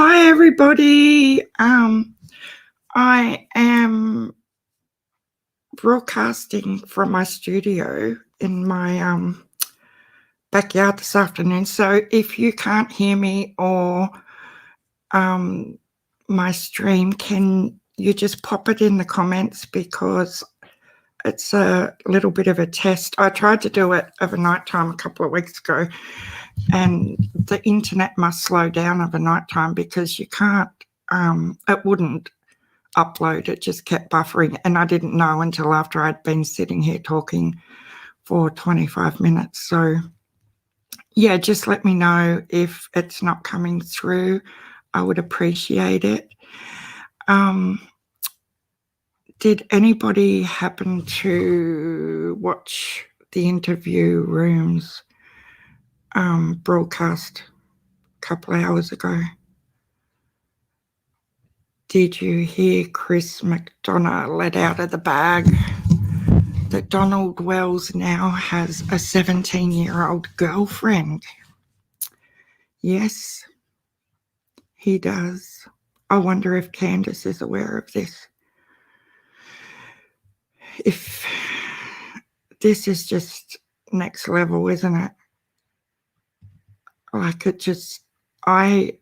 Hi everybody. I am broadcasting from my studio in my backyard this afternoon. So if you can't hear me or my stream, can you just pop it in the comments, because it's a little bit of a test. I tried to do it over night time a couple of weeks ago, and the internet must slow down over night time because you can't, it wouldn't upload, it just kept buffering, and I didn't know until after I'd been sitting here talking for 25 minutes. So yeah, just let me know if it's not coming through. I would appreciate it. Did anybody happen to watch the Interview Rooms broadcast a couple of hours ago? Did you hear Chris McDonough let out of the bag that Donald Wells now has a 17-year-old girlfriend? Yes, he does. I wonder if Candace is aware of this. If this is just next level, isn't it? Like, it just, I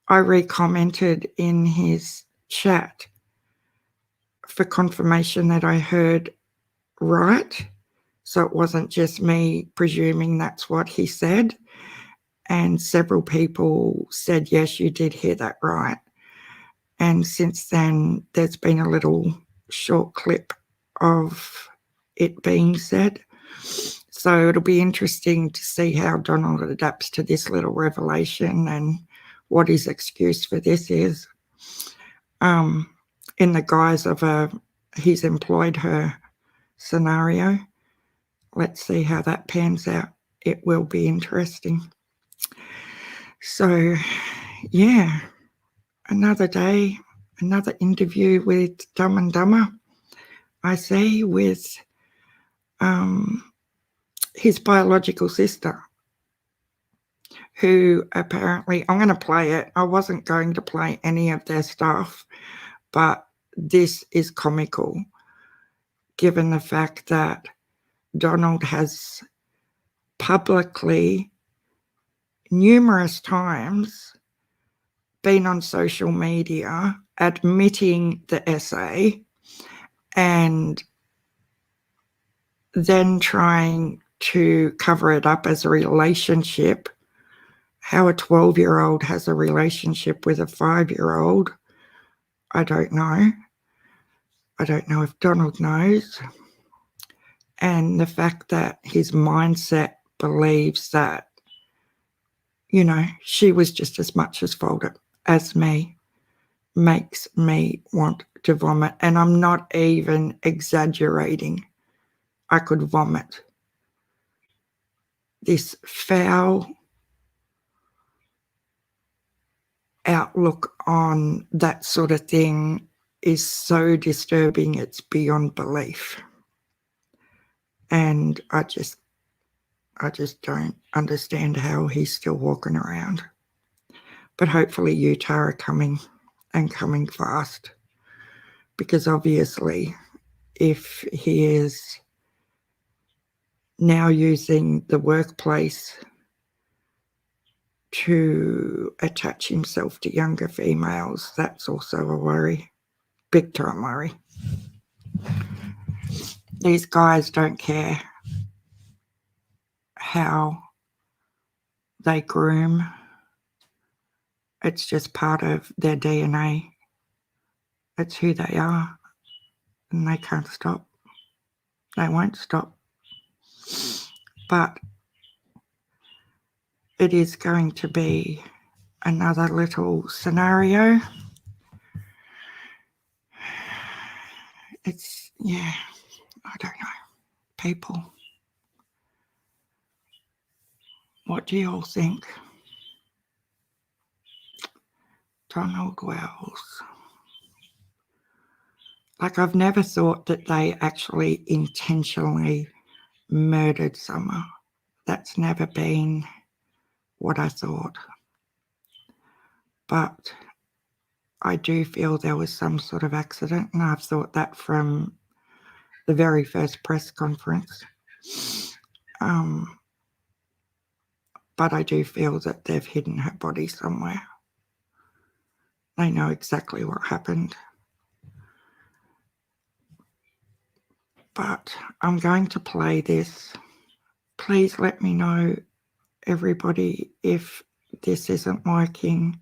recommented in his chat for confirmation that I heard right. So it wasn't just me presuming that's what he said. And several people said, yes, you did hear that right. And since then, there's been a little short clip of it being said. So it'll be interesting to see how Donald adapts to this little revelation and what his excuse for this is. In the guise of he's employed her scenario. Let's see how that pans out. It will be interesting. So, yeah, another day, another interview with Dumb and Dumber, I see, with his biological sister, who apparently, I'm going to play it. I wasn't going to play any of their stuff, but this is comical, given the fact that Donald has publicly numerous times been on social media admitting the essay and then trying to cover it up as a relationship. How a 12-year-old has a relationship with a 5-year-old, I don't know. I don't know if Donald knows. And the fact that his mindset believes that, you know, she was just as much as fault as me, makes me want to vomit. And I'm not even exaggerating. I could vomit. This foul outlook on that sort of thing is so disturbing, it's beyond belief. And I just don't understand how he's still walking around. But hopefully Utah are coming fast, because obviously if he is now using the workplace to attach himself to younger females, that's also a worry, big time worry. These guys don't care how they groom. It's just part of their DNA. It's who they are, and they can't stop. They won't stop. But it is going to be another little scenario. It's, yeah, I don't know. People, what do you all think? Donald Wells. Like, I've never thought that they actually intentionally murdered Summer. That's never been what I thought. but I do feel there was some sort of accident, and I've thought that from the very first press conference. But I do feel that they've hidden her body somewhere. They know exactly what happened. But I'm going to play this. Please let me know, everybody, if this isn't working,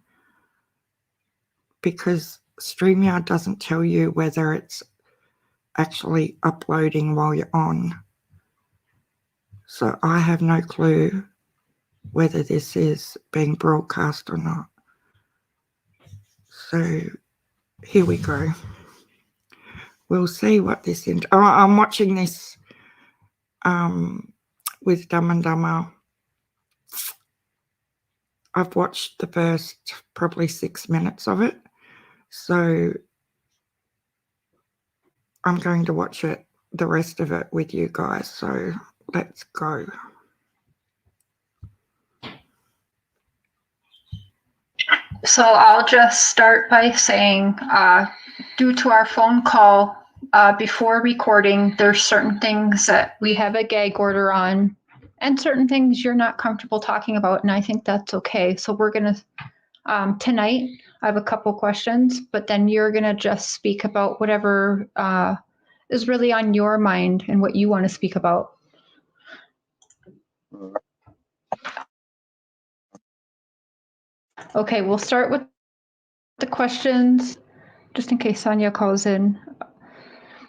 because StreamYard doesn't tell you whether it's actually uploading while you're on. So I have no clue whether this is being broadcast or not. So here we go. We'll see what this is. Oh, I'm watching this with Dumb and Dumber. I've watched the first probably 6 minutes of it. So I'm going to watch it, the rest of it, with you guys. So let's go. So I'll just start by saying, due to our phone call before recording, there's certain things that we have a gag order on and certain things you're not comfortable talking about, and I think that's okay. So we're going to, tonight, I have a couple questions, but then you're going to just speak about whatever is really on your mind and what you want to speak about. Okay, we'll start with the questions, just in case Sonia calls in.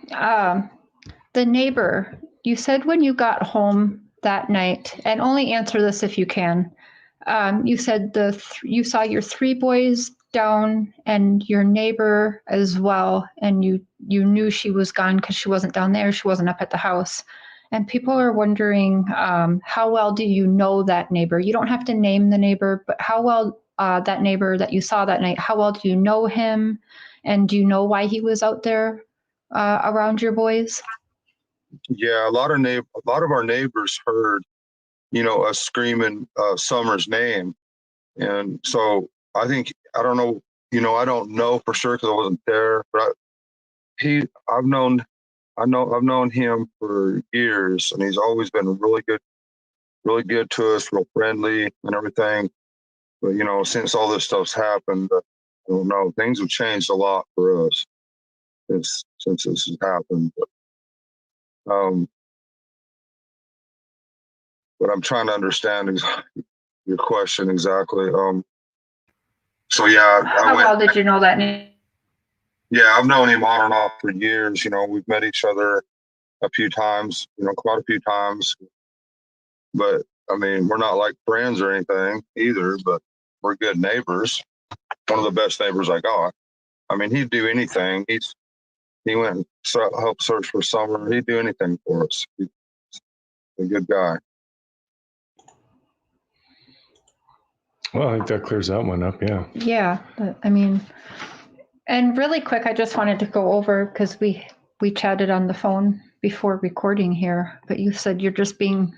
The neighbor, you said when you got home that night, and only answer this if you can, you said you saw your 3 boys down and your neighbor as well, and you knew she was gone because she wasn't down there, she wasn't up at the house. And people are wondering, how well do you know that neighbor? You don't have to name the neighbor, but how well that neighbor that you saw that night, how well do you know him? And do you know why he was out there around your boys? Yeah, a lot of our neighbors heard, us screaming Summer's name, and so I think I don't know, I don't know for sure because I wasn't there, but I've known him for years, and he's always been really good to us, real friendly and everything. But since all this stuff's happened, I don't know, things have changed a lot for us since this has happened. But I'm trying to understand your question exactly. So yeah, how well did you know that name? Yeah, I've known him on and off for years. We've met each other a few times, quite a few times. But I mean, we're not like friends or anything either, but we're good neighbors. One of the best neighbors I got. I mean, he'd do anything. He went and helped search for Summer. He'd do anything for us. He's a good guy. Well, I think that clears that one up. Yeah. Yeah, I mean, and really quick, I just wanted to go over, because we chatted on the phone before recording here, but you said you're just being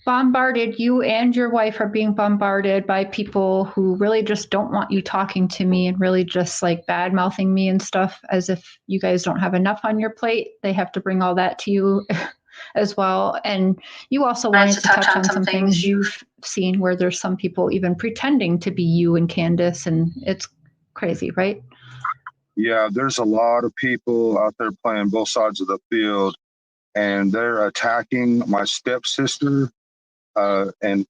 bombarded. You and your wife are being bombarded by people who really just don't want you talking to me and really just like bad mouthing me and stuff, as if you guys don't have enough on your plate. They have to bring all that to you as well. And you also wanted to touch on some things you've seen where there's some people even pretending to be you and Candace, and it's crazy, right? Yeah, there's a lot of people out there playing both sides of the field, and they're attacking my stepsister and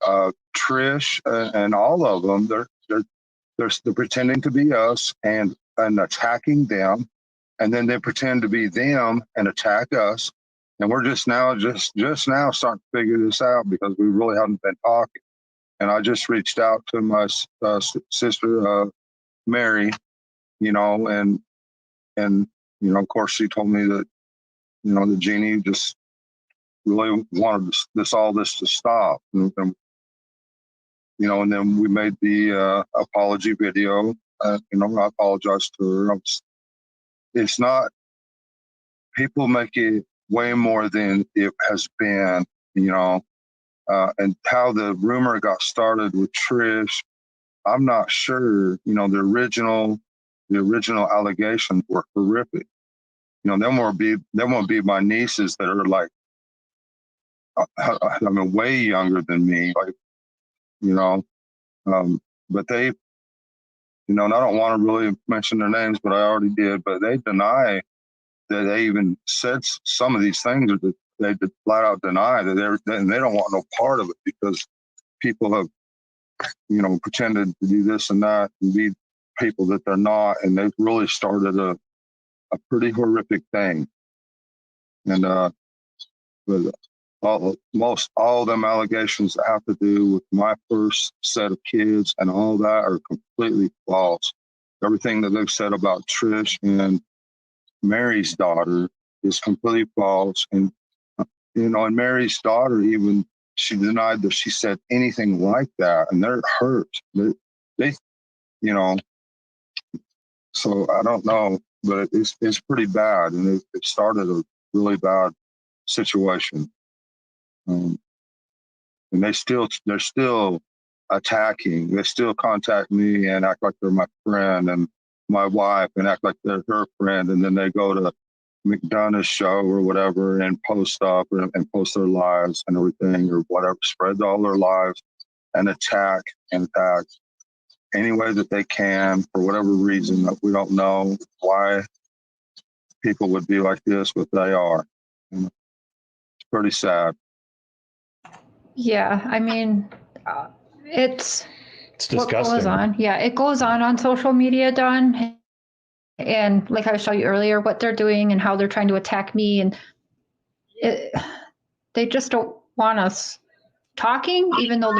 Trish and all of them. They're pretending to be us and attacking them, and then they pretend to be them and attack us. And we're just now starting to figure this out because we really haven't been talking. And I just reached out to my sister Mary, and of course she told me that the genie just really wanted all this to stop, and then we made the apology video. I apologize to her. It's not, people make it way more than it has been, and how the rumor got started with Trish I'm not sure, the original allegations were horrific. Them won't be my nieces that are like, I mean, way younger than me, like, but they, and I don't want to really mention their names, but I already did, but they deny that they even said some of these things, or that they flat out deny that and they don't want no part of it, because people have, pretended to do this and that and be people that they're not, and they've really started a pretty horrific thing. And but most all of them allegations that have to do with my first set of kids and all that are completely false. Everything that they've said about Trish and Mary's daughter is completely false. And and Mary's daughter, even, she denied that she said anything like that, and they're hurt. They so I don't know, but it's pretty bad, and it started a really bad situation. And they're still attacking. They still contact me and act like they're my friend and my wife, and act like they're her friend, and then they go to McDonough's show or whatever and post up and post their lives and everything or whatever, spread all their lives and attack any way that they can for whatever reason that we don't know why people would be like this, but they are. And it's pretty sad. Yeah, I mean, it's what disgusting. goes on. Yeah, it goes on social media, Don. And like I showed you earlier, what they're doing and how they're trying to attack me, and they just don't want us talking, even though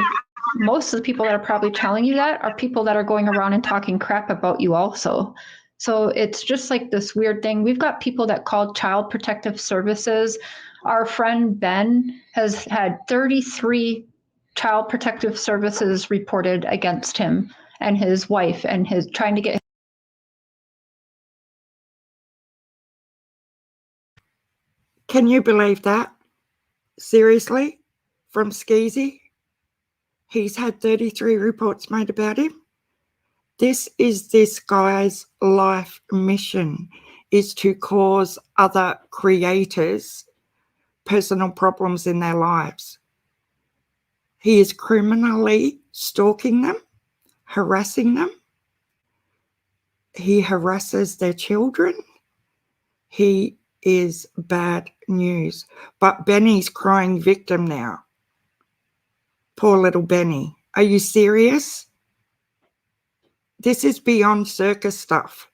most of the people that are probably telling you that are people that are going around and talking crap about you also. So it's just like this weird thing. We've got people that call Child Protective Services. Our friend Ben has had 33 Child Protective Services reported against him and his wife, and his trying to get. Can you believe that? Seriously? From Skeezy? He's had 33 reports made about him. This is this guy's life mission, is to cause other creators personal problems in their lives. He is criminally stalking them, harassing them. He harasses their children. He is bad news. But Benny's crying victim now. Poor little Benny. Are you serious? This is beyond circus stuff.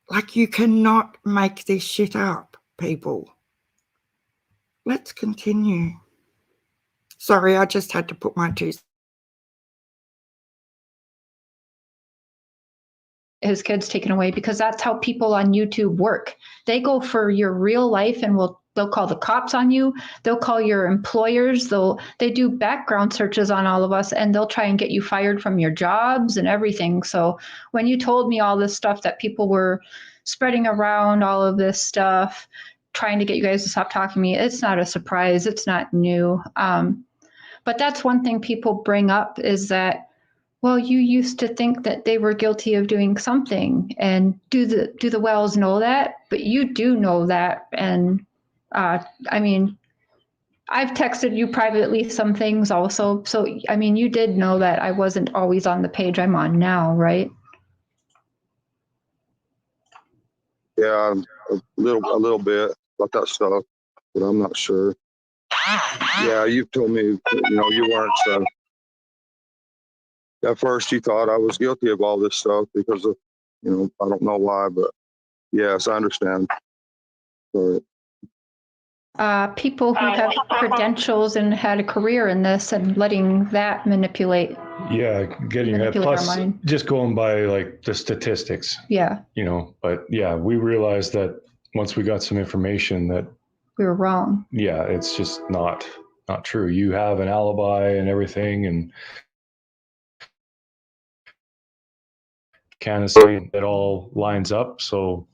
Like, you cannot make this shit up, people. Let's continue. Sorry, I just had to put my two. His kids taken away, because that's how people on YouTube work. They go for your real life and they'll call the cops on you. They'll call your employers. They do background searches on all of us, and they'll try and get you fired from your jobs and everything. So when you told me all this stuff that people were spreading around, all of this stuff, trying to get you guys to stop talking to me, it's not a surprise. It's not new. But that's one thing people bring up, is that, well, you used to think that they were guilty of doing something, and do the Wells know that? But you do know that. And I mean, I've texted you privately some things also. So, I mean, you did know that I wasn't always on the page I'm on now, right? Yeah, a little bit about that stuff, but I'm not sure. Yeah, you've told me, you weren't. At first, you thought I was guilty of all this stuff because of, I don't know why, but yes, I understand. Sorry. People who have credentials and had a career in this, and letting that manipulate. Yeah, getting that. Manipulate our Plus, mind. just going by like the statistics. Yeah, But yeah, we realized that once we got some information that, we were wrong. yeah, it's just not true. You have an alibi and everything, and can't say it all lines up, so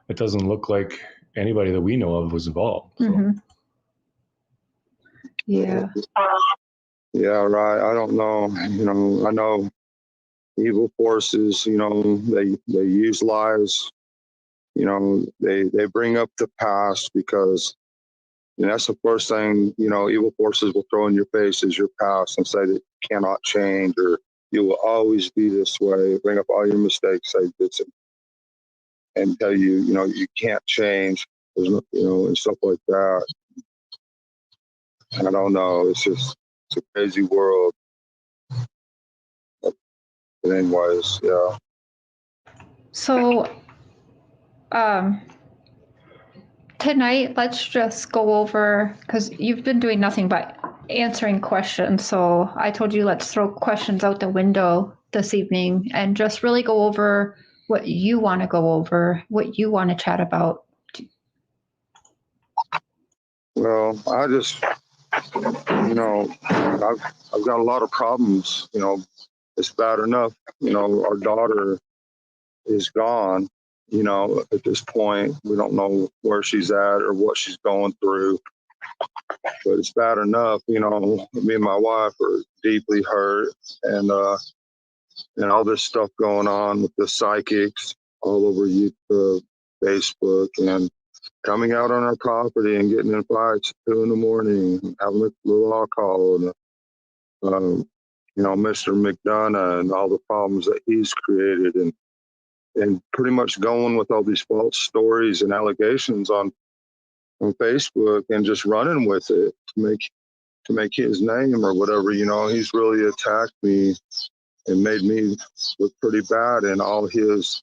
it doesn't look like anybody that we know of was involved. So. Mm-hmm. Yeah. Yeah, right. I don't know. I know evil forces, they use lies. They bring up the past because that's the first thing, evil forces will throw in your face is your past and say that you cannot change or you will always be this way. Bring up all your mistakes, say this, and tell you, you can't change. There's no, and stuff like that. I don't know. It's a crazy world. But anyways, yeah. So tonight, let's just go over, because you've been doing nothing but answering questions. So I told you let's throw questions out the window this evening and just really go over what you want to go over, what you want to chat about. Well, I just, I've got a lot of problems. It's bad enough. Our daughter is gone. At this point, we don't know where she's at or what she's going through. But it's bad enough. Me and my wife are deeply hurt, and all this stuff going on with the psychics all over YouTube, Facebook, and coming out on our property and getting in fights at 2 a.m, having a little alcohol, and Mr. McDonough and all the problems that he's created, and pretty much going with all these false stories and allegations on Facebook and just running with it to make his name or whatever. He's really attacked me and made me look pretty bad, and all his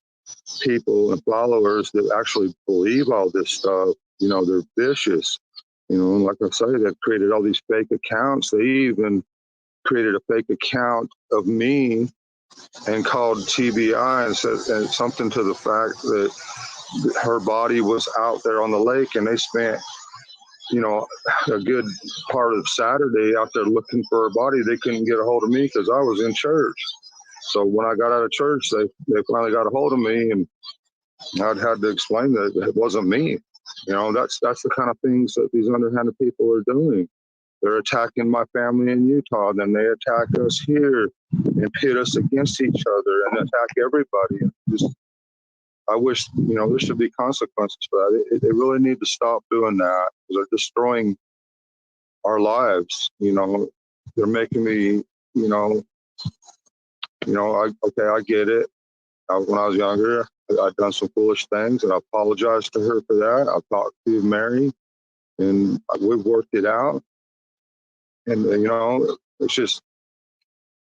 people and followers that actually believe all this stuff, they're vicious. And like I say, they've created all these fake accounts. They even created a fake account of me and called TBI and said something to the fact that her body was out there on the lake, and they spent a good part of Saturday out there looking for her body. They couldn't get a hold of me because I was in church. So when I got out of church, they finally got a hold of me, and I'd had to explain that it wasn't me. That's the kind of things that these underhanded people are doing. They're attacking my family in Utah, then they attack us here and pit us against each other and attack everybody. I wish, there should be consequences for that. They really need to stop doing that because they're destroying our lives. They're making me, I get it. When I was younger, I'd done some foolish things, and I apologized to her for that. I've talked to Mary, and we've worked it out. And, it's just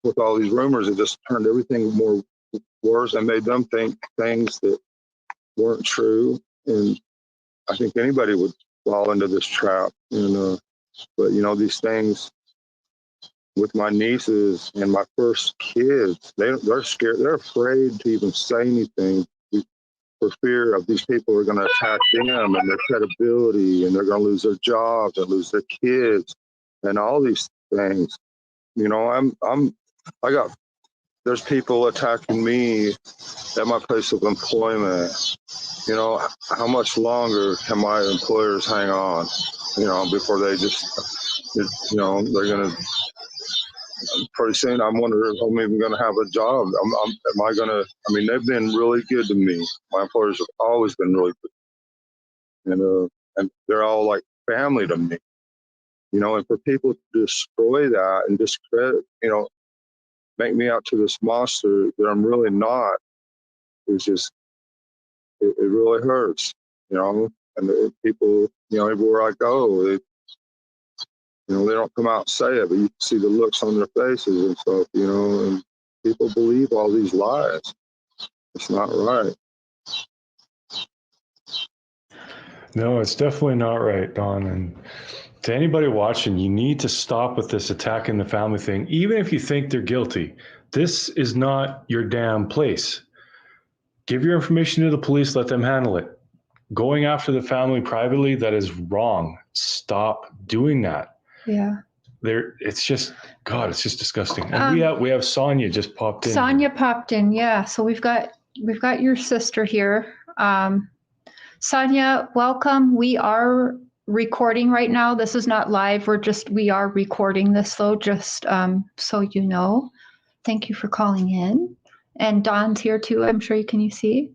with all these rumors, it just turned everything more worse and made them think things that weren't true. And I think anybody would fall into this trap. But, these things with my nieces and my first kids, they're scared. They're afraid to even say anything for fear of these people are going to attack them and their credibility, and they're going to lose their jobs and lose their kids and all these things. There's people attacking me at my place of employment. How much longer can my employers hang on, before they just, they're going to, pretty soon I'm wondering if I'm even going to have a job. They've been really good to me. My employers have always been really good. And they're all like family to me, and for people to destroy that and discredit, make me out to this monster that I'm really not, it's just, it really hurts, and people, everywhere I go, they don't come out and say it, but you can see the looks on their faces and stuff, and people believe all these lies. It's not right. No, it's definitely not right, Don. And to anybody watching, you need to stop with this attacking the family thing, even if you think they're guilty. This is not your damn place. Give your information to the police, let them handle it. Going after the family privately, that is wrong. Stop doing that. Yeah. It's just, God, it's just disgusting. And we have Sonia just popped in. Sonia popped in, yeah. So we've got your sister here. Sonia, welcome. We are recording right now. This is not live. We are recording this though, just so you know. Thank you for calling in. And Dawn's here too. I'm sure can you see?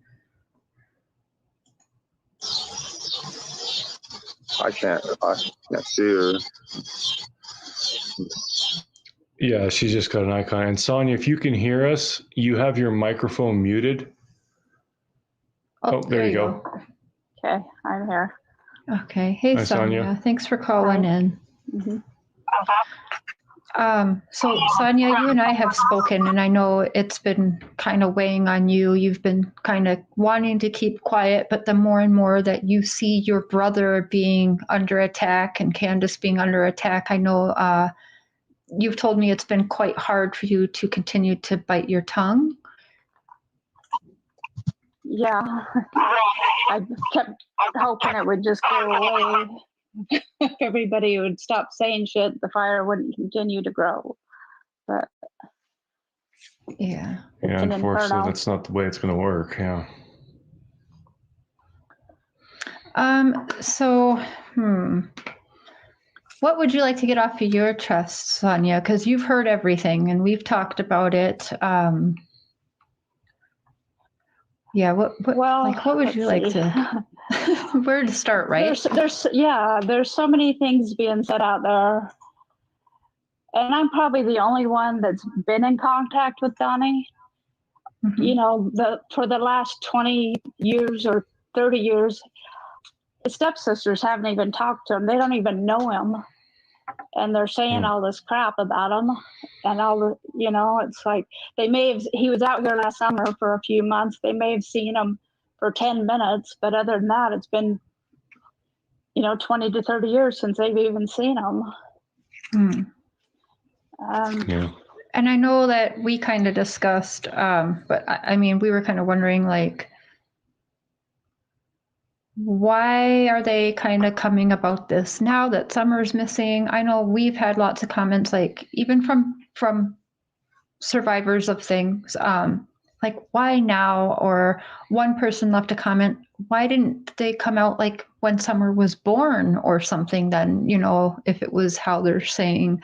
I can't see her. Yeah, she's just got an icon. And Sonia, if you can hear us, you have your microphone muted. Oh, there you go. Okay, I'm here. Okay. Hey, Hi, Sonia. Thanks for calling in. Mm-hmm. So Sonia, you and I have spoken, and I know it's been kind of weighing on you. You've been kind of wanting to keep quiet, but the more and more that you see your brother being under attack and Candace being under attack, I know you've told me it's been quite hard for you to continue to bite your tongue. Yeah, I kept hoping it would just go away. If everybody would stop saying shit, the fire wouldn't continue to grow. But yeah, Unfortunately, that's not the way it's going to work. Yeah. What would you like to get off of your chest, Sonia? Because you've heard everything, and we've talked about it. What would you like to? Where to start, right? There's so many things being said out there, and I'm probably the only one that's been in contact with Donnie. Mm-hmm. You know, for the last 20 years or 30 years, his stepsisters haven't even talked to him. They don't even know him, and they're saying all this crap about him, and all the, it's like he was out here last summer for a few months. They may have seen him for 10 minutes, but other than that, it's been 20 to 30 years since they've even seen him. And I know that we kind of discussed, but I mean, we were kind of wondering, like, why are they kind of coming about this now that Summer's missing? I know we've had lots of comments, like even from survivors of things, like why now? Or one person left a comment, why didn't they come out like when Summer was born or something then, if it was how they're saying.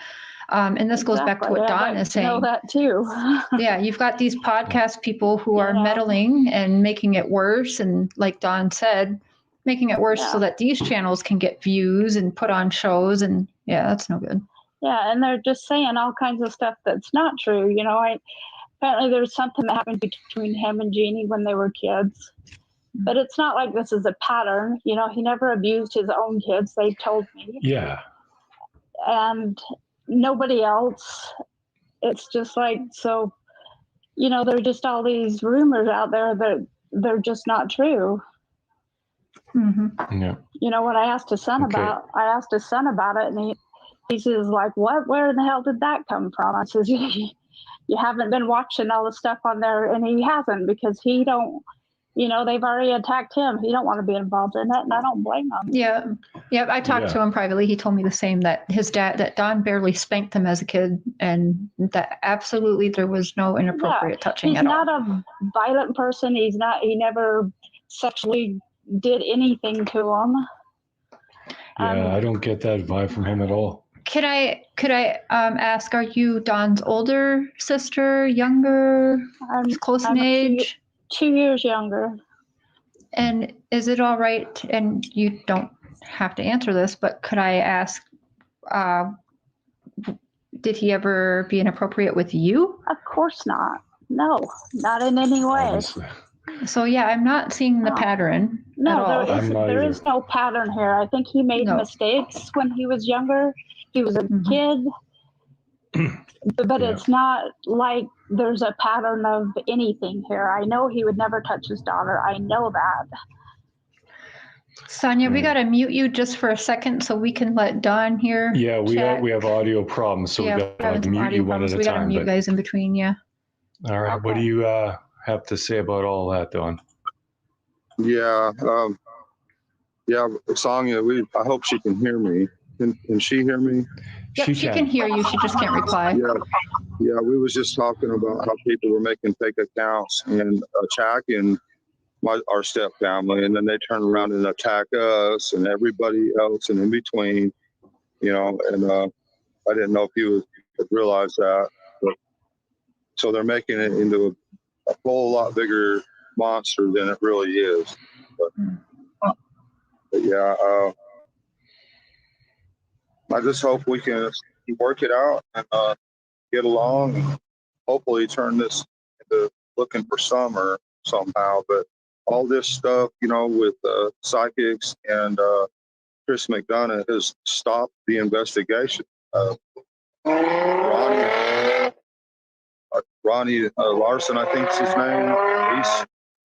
And this goes back to what Dawn is saying. I know that too. Yeah, you've got these podcast people who are meddling and making it worse. And like Dawn said, making it worse so that these channels can get views and put on shows. And that's no good. Yeah, and they're just saying all kinds of stuff that's not true. Apparently there's something that happened between him and Jeannie when they were kids. But it's not like this is a pattern. He never abused his own kids, they told me. Yeah. And nobody else. It's just like, so, there are just all these rumors out there that they're just not true. Mm-hmm. Yeah. When I asked his son about it, and he says, like, what? Where in the hell did that come from? I says, you haven't been watching all the stuff on there, and he hasn't, because he don't. They've already attacked him. He don't want to be involved in it, and I don't blame him. Yeah. I talked to him privately. He told me the same, that his dad, that Don barely spanked him as a kid, and that absolutely there was no inappropriate touching at all. He's not a violent person. He never sexually did anything to him. Yeah, I don't get that vibe from him at all. Could I ask, are you Don's older sister, younger, close in age? 2 years younger. And is it all right, and you don't have to answer this, but could I ask, did he ever be inappropriate with you? Of course not. No, not in any way. Obviously. So I'm not seeing the pattern at all. There is no pattern here. I think he made mistakes when he was younger. He was a kid. But it's not like there's a pattern of anything here. I know he would never touch his daughter. I know that. Sonia, we got to mute you just for a second so we can let Dawn hear. Yeah, we have audio problems, so we got to mute you one at a time. We got to mute guys in between, All right, what do you have to say about all that, Dawn? Yeah, Sonia, I hope she can hear me. Can she hear me? Yep, she can hear you. She just can't reply. Yeah. We was just talking about how people were making fake accounts and attacking our step family, and then they turn around and attack us and everybody else and in between, you know. And I didn't know if you would realize that, but so they're making it into a whole lot bigger monster than it really is. But yeah, I just hope we can work it out and get along and hopefully turn this into looking for summer somehow. But all this stuff, you know, with psychics and Chris McDonough has stopped the investigation. Ronnie Larson, I think is his name.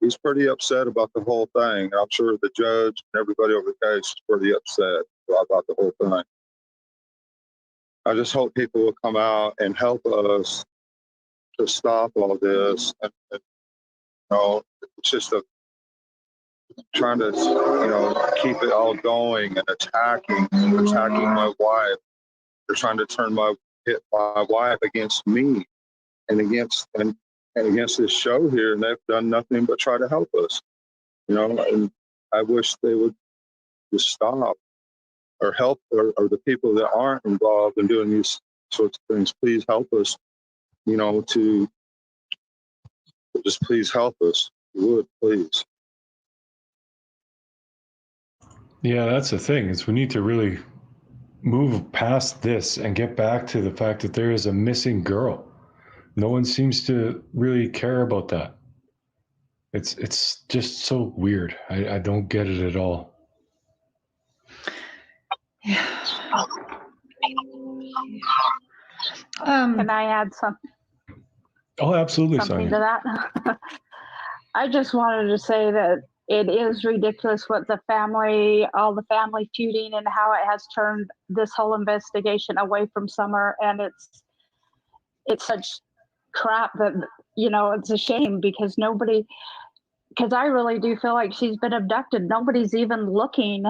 He's pretty upset about the whole thing. I'm sure the judge and everybody over the case is pretty upset about the whole thing. I just hope people will come out and help us to stop all this. And you know, it's just trying to, you know, keep it all going and attacking my wife. They're trying to turn my wife against me and against this show here, and they've done nothing but try to help us, you know. And I wish they would just stop or help, or the people that aren't involved in doing these sorts of things, please help us, you know, to just please help us. You would, please. Yeah, that's the thing, is we need to really move past this and get back to the fact that there is a missing girl. No one seems to really care about that. It's just so weird. I don't get it at all. Yeah. Can I add something Oh, absolutely, to Sonia. that? I just wanted to say that it is ridiculous what all the family feuding and how it has turned this whole investigation away from Summer. And it's such crap that, you know, it's a shame because I really do feel like she's been abducted. Nobody's even looking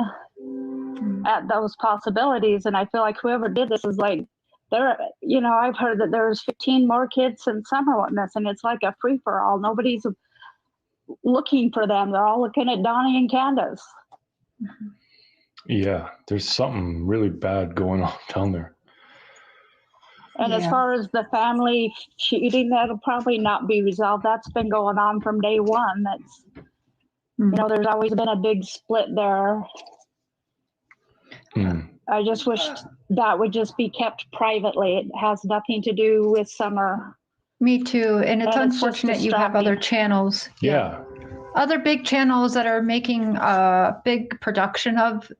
at those possibilities. And I feel like whoever did this is like, you know, I've heard that there's 15 more kids and Summer went missing. It's like a free for all. Nobody's looking for them. They're all looking at Donnie and Candace. Yeah, there's something really bad going on down there. And as far as the family shooting, that'll probably not be resolved. That's been going on from day one. That's, you know, there's always been a big split there. I just wish that would just be kept privately. It has nothing to do with Summer. Me too. And it's unfortunate you have other channels. Yeah. Other big channels that are making a big production of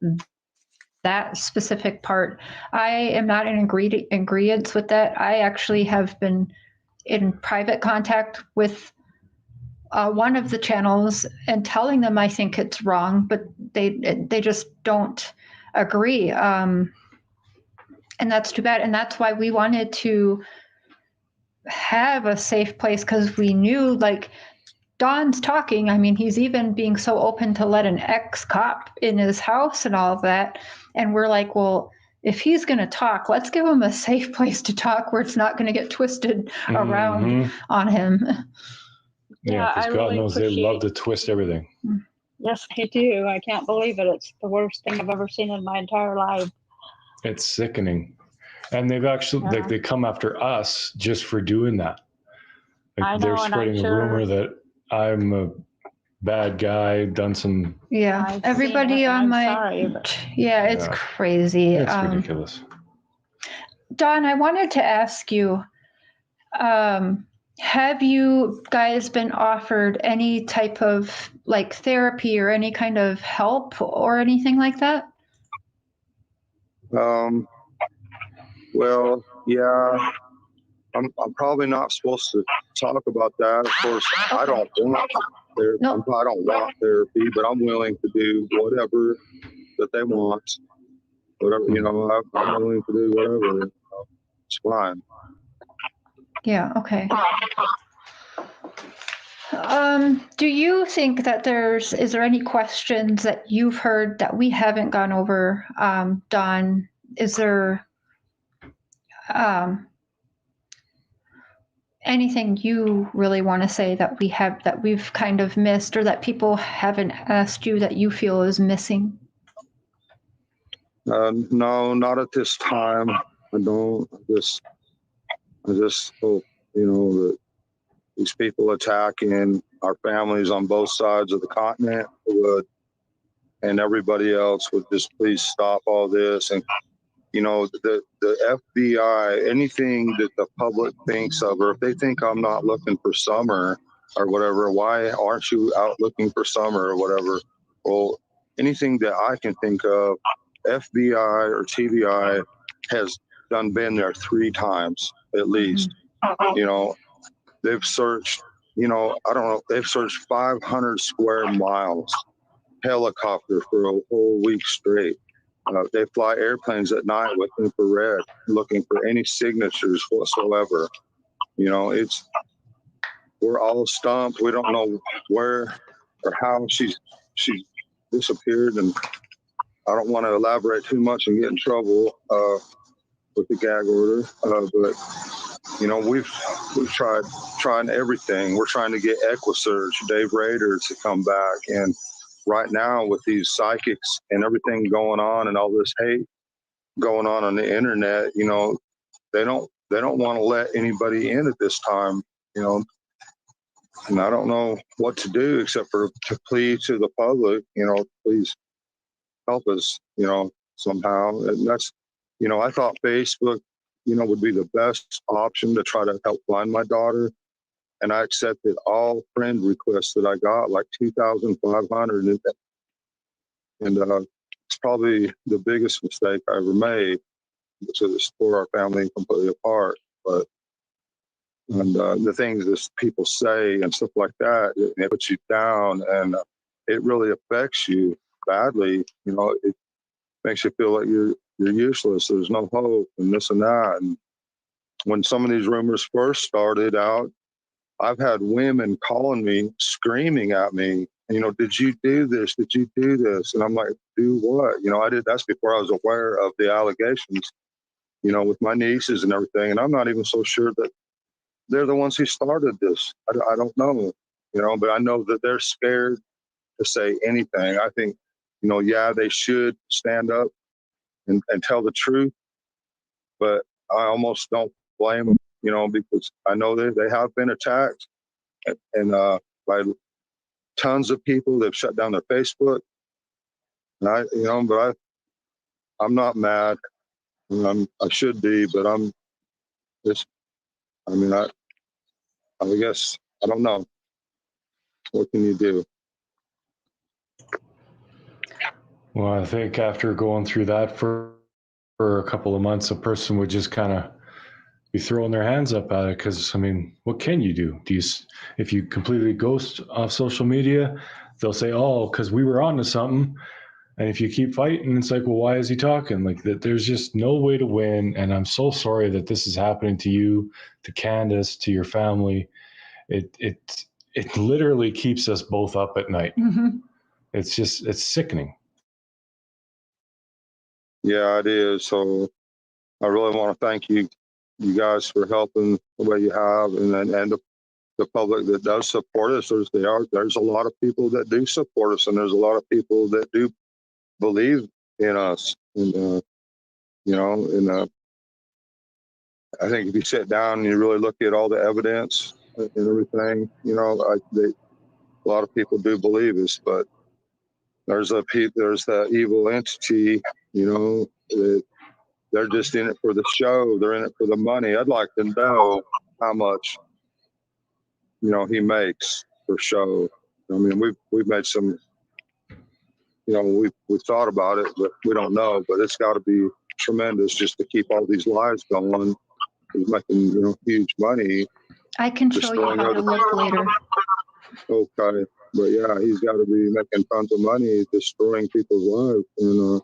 that specific part. I am not in agreement with that. I actually have been in private contact with one of the channels and telling them I think it's wrong, but they just don't agree. And that's too bad. And that's why we wanted to have a safe place, because we knew, like, Don's talking. I mean, he's even being so open to let an ex-cop in his house and all of that. And we're like, well, if he's going to talk, let's give him a safe place to talk where it's not going to get twisted around on him. Yeah, because God knows they love to twist everything. Yes, they do. I can't believe it. It's the worst thing I've ever seen in my entire life. It's sickening. And they've actually, like, they come after us just for doing that. Like, they're spreading a rumor that I'm a bad guy, done some. Yeah, everybody on my. Yeah, it's crazy. It's ridiculous. Don, I wanted to ask you, have you guys been offered any type of, like, therapy or any kind of help or anything like that? Well, yeah, I'm probably not supposed to talk about that. Of course, I don't want therapy. I don't want therapy, but I'm willing to do whatever that they want. Whatever, you know, I'm willing to do whatever. It's fine. Yeah. Okay. Do you think that is there any questions that you've heard that we haven't gone over, Don? Is there anything you really want to say that we've kind of missed, or that people haven't asked you that you feel is missing? No, not at this time. I don't. I just hope, that these people attacking our families on both sides of the continent would, and everybody else would just please stop all this. And, the FBI, anything that the public thinks of, or if they think I'm not looking for Summer or whatever, why aren't you out looking for Summer or whatever? Well, anything that I can think of, FBI or TBI has been there 3 times at least. They've searched, I don't know, they've searched 500 square miles, helicopter for a whole week straight. They fly airplanes at night with infrared, looking for any signatures whatsoever. We're all stumped. We don't know where or how she disappeared, and I don't want to elaborate too much and get in trouble with the gag order. But we've tried everything. We're trying to get EquiSearch, Dave Rader to come back, and right now with these psychics and everything going on and all this hate going on the internet, they don't want to let anybody in at this time, and I don't know what to do except for to plead to the public, please help us, somehow. And that's, I thought Facebook, would be the best option to try to help find my daughter. And I accepted all friend requests that I got, like 2,500. And it's probably the biggest mistake I ever made, to just tore our family completely apart. But the things that people say and stuff like that, it puts you down, and it really affects you badly. It makes you feel like you're useless. There's no hope, and this and that. And when some of these rumors first started out, I've had women calling me, screaming at me, did you do this? Did you do this? And I'm like, do what? I did. That's before I was aware of the allegations, with my nieces and everything. And I'm not even so sure that they're the ones who started this. I don't know, but I know that they're scared to say anything. I think, they should stand up and tell the truth, but I almost don't blame them, because I know they have been attacked and by tons of people. They've shut down their Facebook, and but I'm not mad. I should be, but I'm just. I guess I don't know. What can you do? Well, I think after going through that for a couple of months, a person would just kind of be throwing their hands up at it, because what can you do? If you completely ghost off social media, they'll say, oh, because we were onto something. And if you keep fighting, it's like, well, why is he talking? Like that? There's just no way to win. And I'm so sorry that this is happening to you, to Candace, to your family. It literally keeps us both up at night. Mm-hmm. It's sickening. Yeah, it is. So I really want to thank you guys for helping the way you have, and the public that does support us. There's a lot of people that do support us, and there's a lot of people that do believe in us. And I think if you sit down and you really look at all the evidence and everything, a lot of people do believe us, but there's that evil entity, that they're just in it for the show. They're in it for the money. I'd like to know how much, he makes for show. We've made some, we've thought about it, but we don't know. But it's got to be tremendous just to keep all these lives going. He's making, huge money. I can show you how to look later. Okay. But yeah, he's got to be making tons of money destroying people's lives. And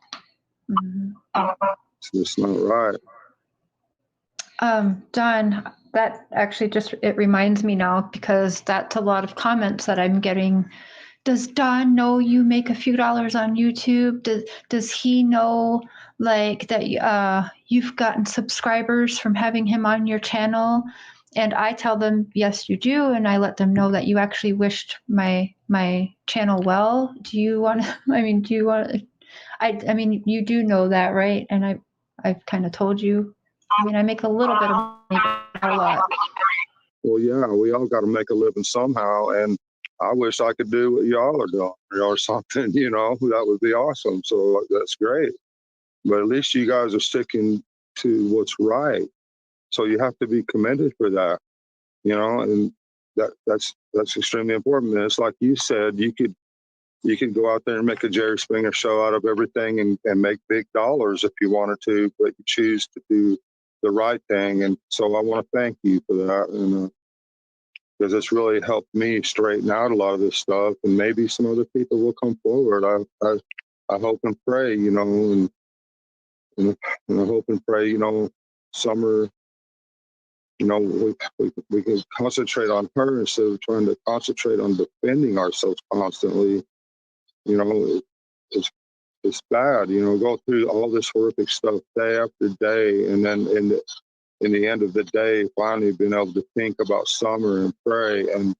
it's just not right. Don, that actually it reminds me now, because that's a lot of comments that I'm getting. Does Don know you make a few dollars on YouTube? Does he know that you've gotten subscribers from having him on your channel? and I tell them, yes, you do. And I let them know that you actually wished my channel well. Do you want to, I mean, you do know that, right? And I've kind of told you, I mean, I make a little bit of money, but not a lot. Well, yeah, we all got to make a living somehow. And I wish I could do what y'all are doing or something, that would be awesome. So that's great. But at least you guys are sticking to what's right. So you have to be commended for that, and that's extremely important. And it's like you said, you could go out there and make a Jerry Springer show out of everything and make big dollars if you wanted to, but you choose to do the right thing. And so I want to thank you for that. And because it's really helped me straighten out a lot of this stuff, and maybe some other people will come forward. I hope and pray, and I hope and pray, Summer, we can concentrate on her instead of trying to concentrate on defending ourselves constantly. It's bad, go through all this horrific stuff day after day, and then in the end of the day, finally being able to think about Summer and pray and,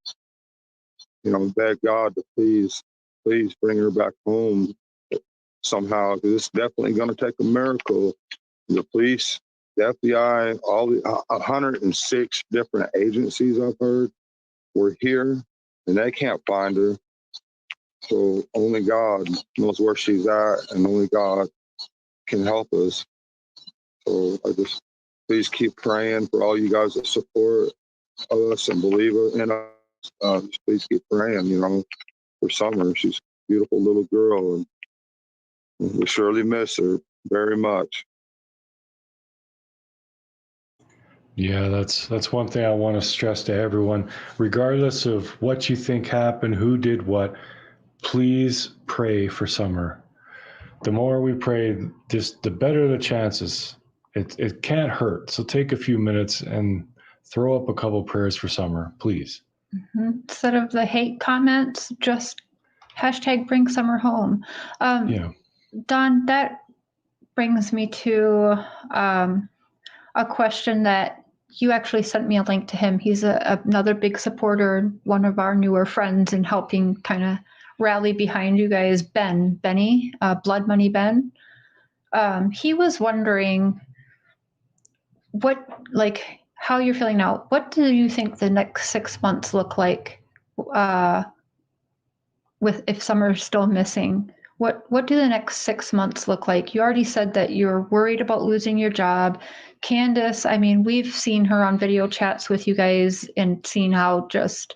beg God to please bring her back home somehow, because it's definitely going to take a miracle. The police, the FBI, all the 106 different agencies I've heard were here, and they can't find her. So only God knows where she's at, and only God can help us. So I just please keep praying for all you guys that support us and believe in us. Just please keep praying, for Summer. She's a beautiful little girl, and we surely miss her very much. Yeah, that's one thing I want to stress to everyone. Regardless of what you think happened, who did what, please pray for Summer. The more we pray, just the better the chances. It can't hurt. So take a few minutes and throw up a couple prayers for Summer, please. Mm-hmm. Instead of the hate comments, just hashtag bring Summer home. Yeah. Don, that brings me to a question that you actually sent me a link to him. He's another big supporter, one of our newer friends in helping kind of rally behind you guys, Benny, Blood Money Ben. He was wondering how you're feeling now. What do you think the next 6 months look like if Summer's still missing? What do the next 6 months look like? You already said that you're worried about losing your job. Candace, I mean, we've seen her on video chats with you guys and seen how just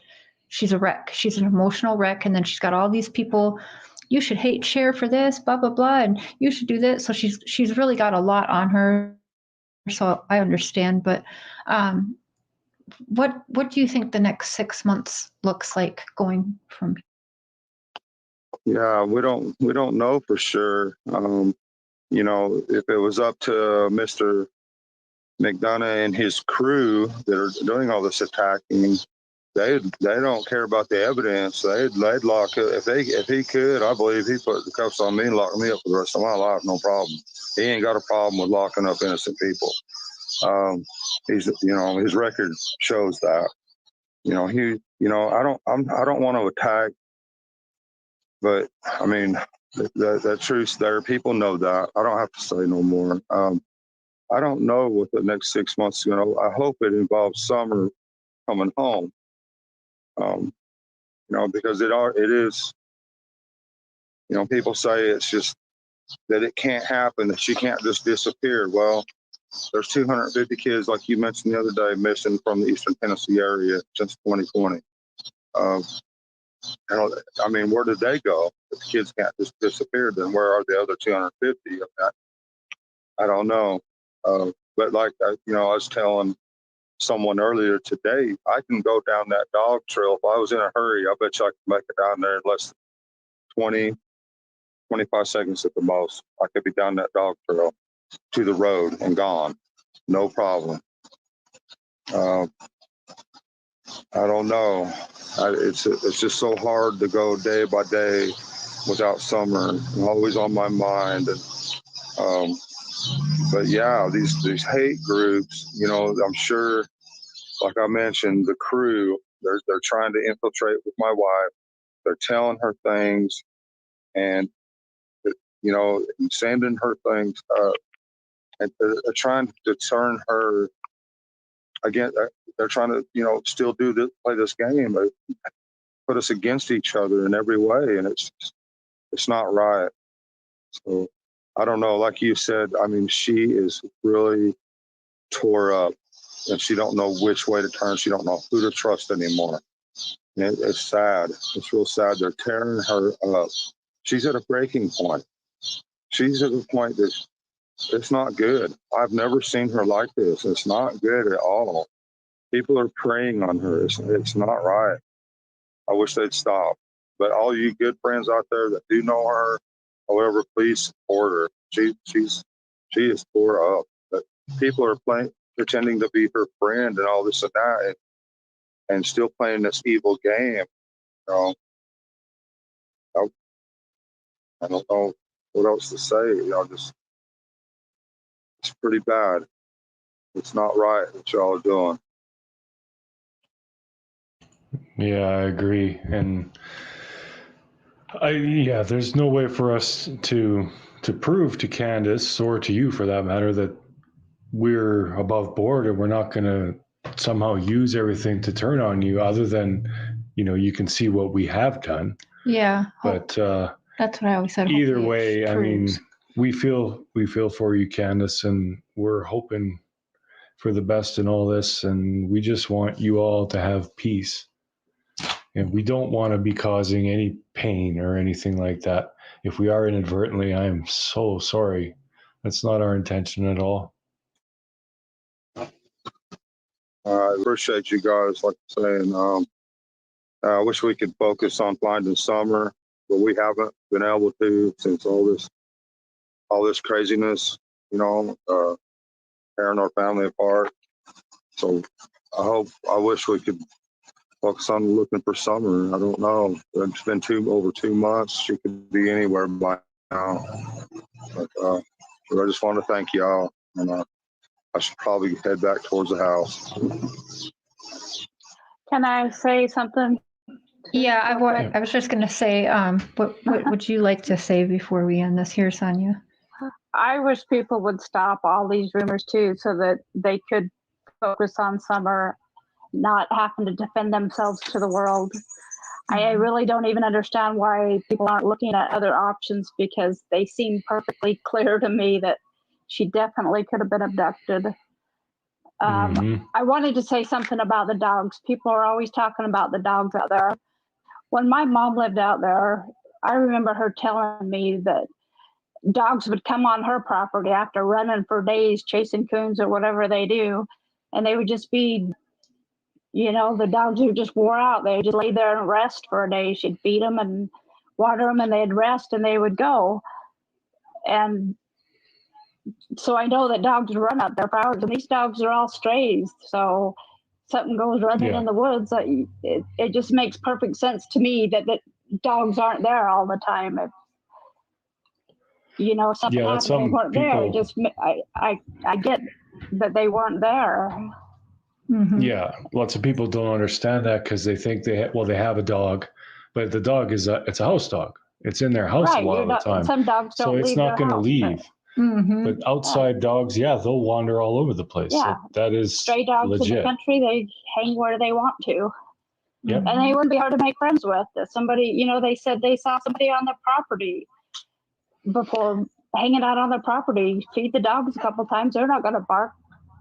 she's a wreck. She's an emotional wreck. And then she's got all these people, you should hate Cher for this, blah, blah, blah, and you should do this. So she's really got a lot on her. So I understand. But what do you think the next 6 months looks like going from here? Yeah, we don't know for sure. If it was up to Mr. McDonough and his crew that are doing all this attacking, they don't care about the evidence. They'd lock it if he could. I believe he put the cuffs on me and locked me up for the rest of my life, no problem. He ain't got a problem with locking up innocent people. His record shows that. I don't want to attack. But I mean, the truth's there. People know that. I don't have to say no more. I don't know what the next 6 months is going to. I hope it involves Summer coming home. Because it is. People say it's just that it can't happen, that she can't just disappear. Well, there's 250 kids, like you mentioned the other day, missing from the Eastern Tennessee area since 2020. I mean, where did they go? If the kids can't just disappear, then where are the other 250? I don't know. But like, I was telling someone earlier today, I can go down that dog trail. If I was in a hurry, I bet you I could make it down there in less than 20, 25 seconds at the most. I could be down that dog trail to the road and gone. No problem. I don't know. It's just so hard to go day by day without Summer. I'm always on my mind. And, but yeah, these hate groups, I'm sure like I mentioned, the crew, they're trying to infiltrate with my wife. They're telling her things and, sending her things up. And they're trying to turn her again. They're trying to, still play this game, but put us against each other in every way. And it's not right. So I don't know. Like you said, I mean, she is really tore up and she don't know which way to turn. She don't know who to trust anymore. And it's sad. It's real sad. They're tearing her up. She's at a breaking point. She's at a point that it's not good. I've never seen her like this. It's not good at all. People are preying on her. It's not right. I wish they'd stop. But all you good friends out there that do know her, however, please support her. She is tore up. But people are pretending to be her friend and all this and that, and still playing this evil game. I don't know what else to say. It's pretty bad. It's not right what y'all are doing. Yeah, I agree. And there's no way for us to prove to Candace, or to you for that matter, that we're above board and we're not going to somehow use everything to turn on you, other than, you can see what we have done. Yeah. But that's what I always said. Either way, I mean, we feel for you, Candace, and we're hoping for the best in all this, and we just want you all to have peace. And we don't want to be causing any pain or anything like that. If we are inadvertently, I am so sorry. That's not our intention at all. I appreciate you guys, like I'm saying. I wish we could focus on finding Summer, but we haven't been able to since all this craziness, tearing our family apart. So I wish we could focus on looking for Summer. I don't know. It's been over 2 months. She could be anywhere by now. But I just want to thank y'all, and I should probably head back towards the house. Can I say something? Yeah, I was just going to say, what would you like to say before we end this here, Sonia? I wish people would stop all these rumors too, so that they could focus on Summer, not having to defend themselves to the world. Mm-hmm. I really don't even understand why people aren't looking at other options, because they seem perfectly clear to me that she definitely could have been abducted. I wanted to say something about the dogs. People are always talking about the dogs out there. When my mom lived out there, I remember her telling me that dogs would come on her property after running for days, chasing coons or whatever they do. And they would just be, the dogs who just wore out. They would just lay there and rest for a day. She'd feed them and water them, and they'd rest and they would go. And so I know that dogs run out there for hours, and these dogs are all strays. So something goes running in the woods, it just makes perfect sense to me that dogs aren't there all the time. If something happened, they weren't there. I get that they weren't there. Mm-hmm. Yeah, lots of people don't understand that because they think they have a dog, but the dog it's a house dog. It's in their house a lot of the time. Some dogs don't leave. So it's not going to leave. But outside dogs, they'll wander all over the place. Yeah, so that is stray dogs legit. in the country. They hang where they want to. Yep. And they wouldn't be hard to make friends with. If somebody, they said they saw somebody on their property before, hanging out on their property. Feed the dogs a couple times. They're not going to bark.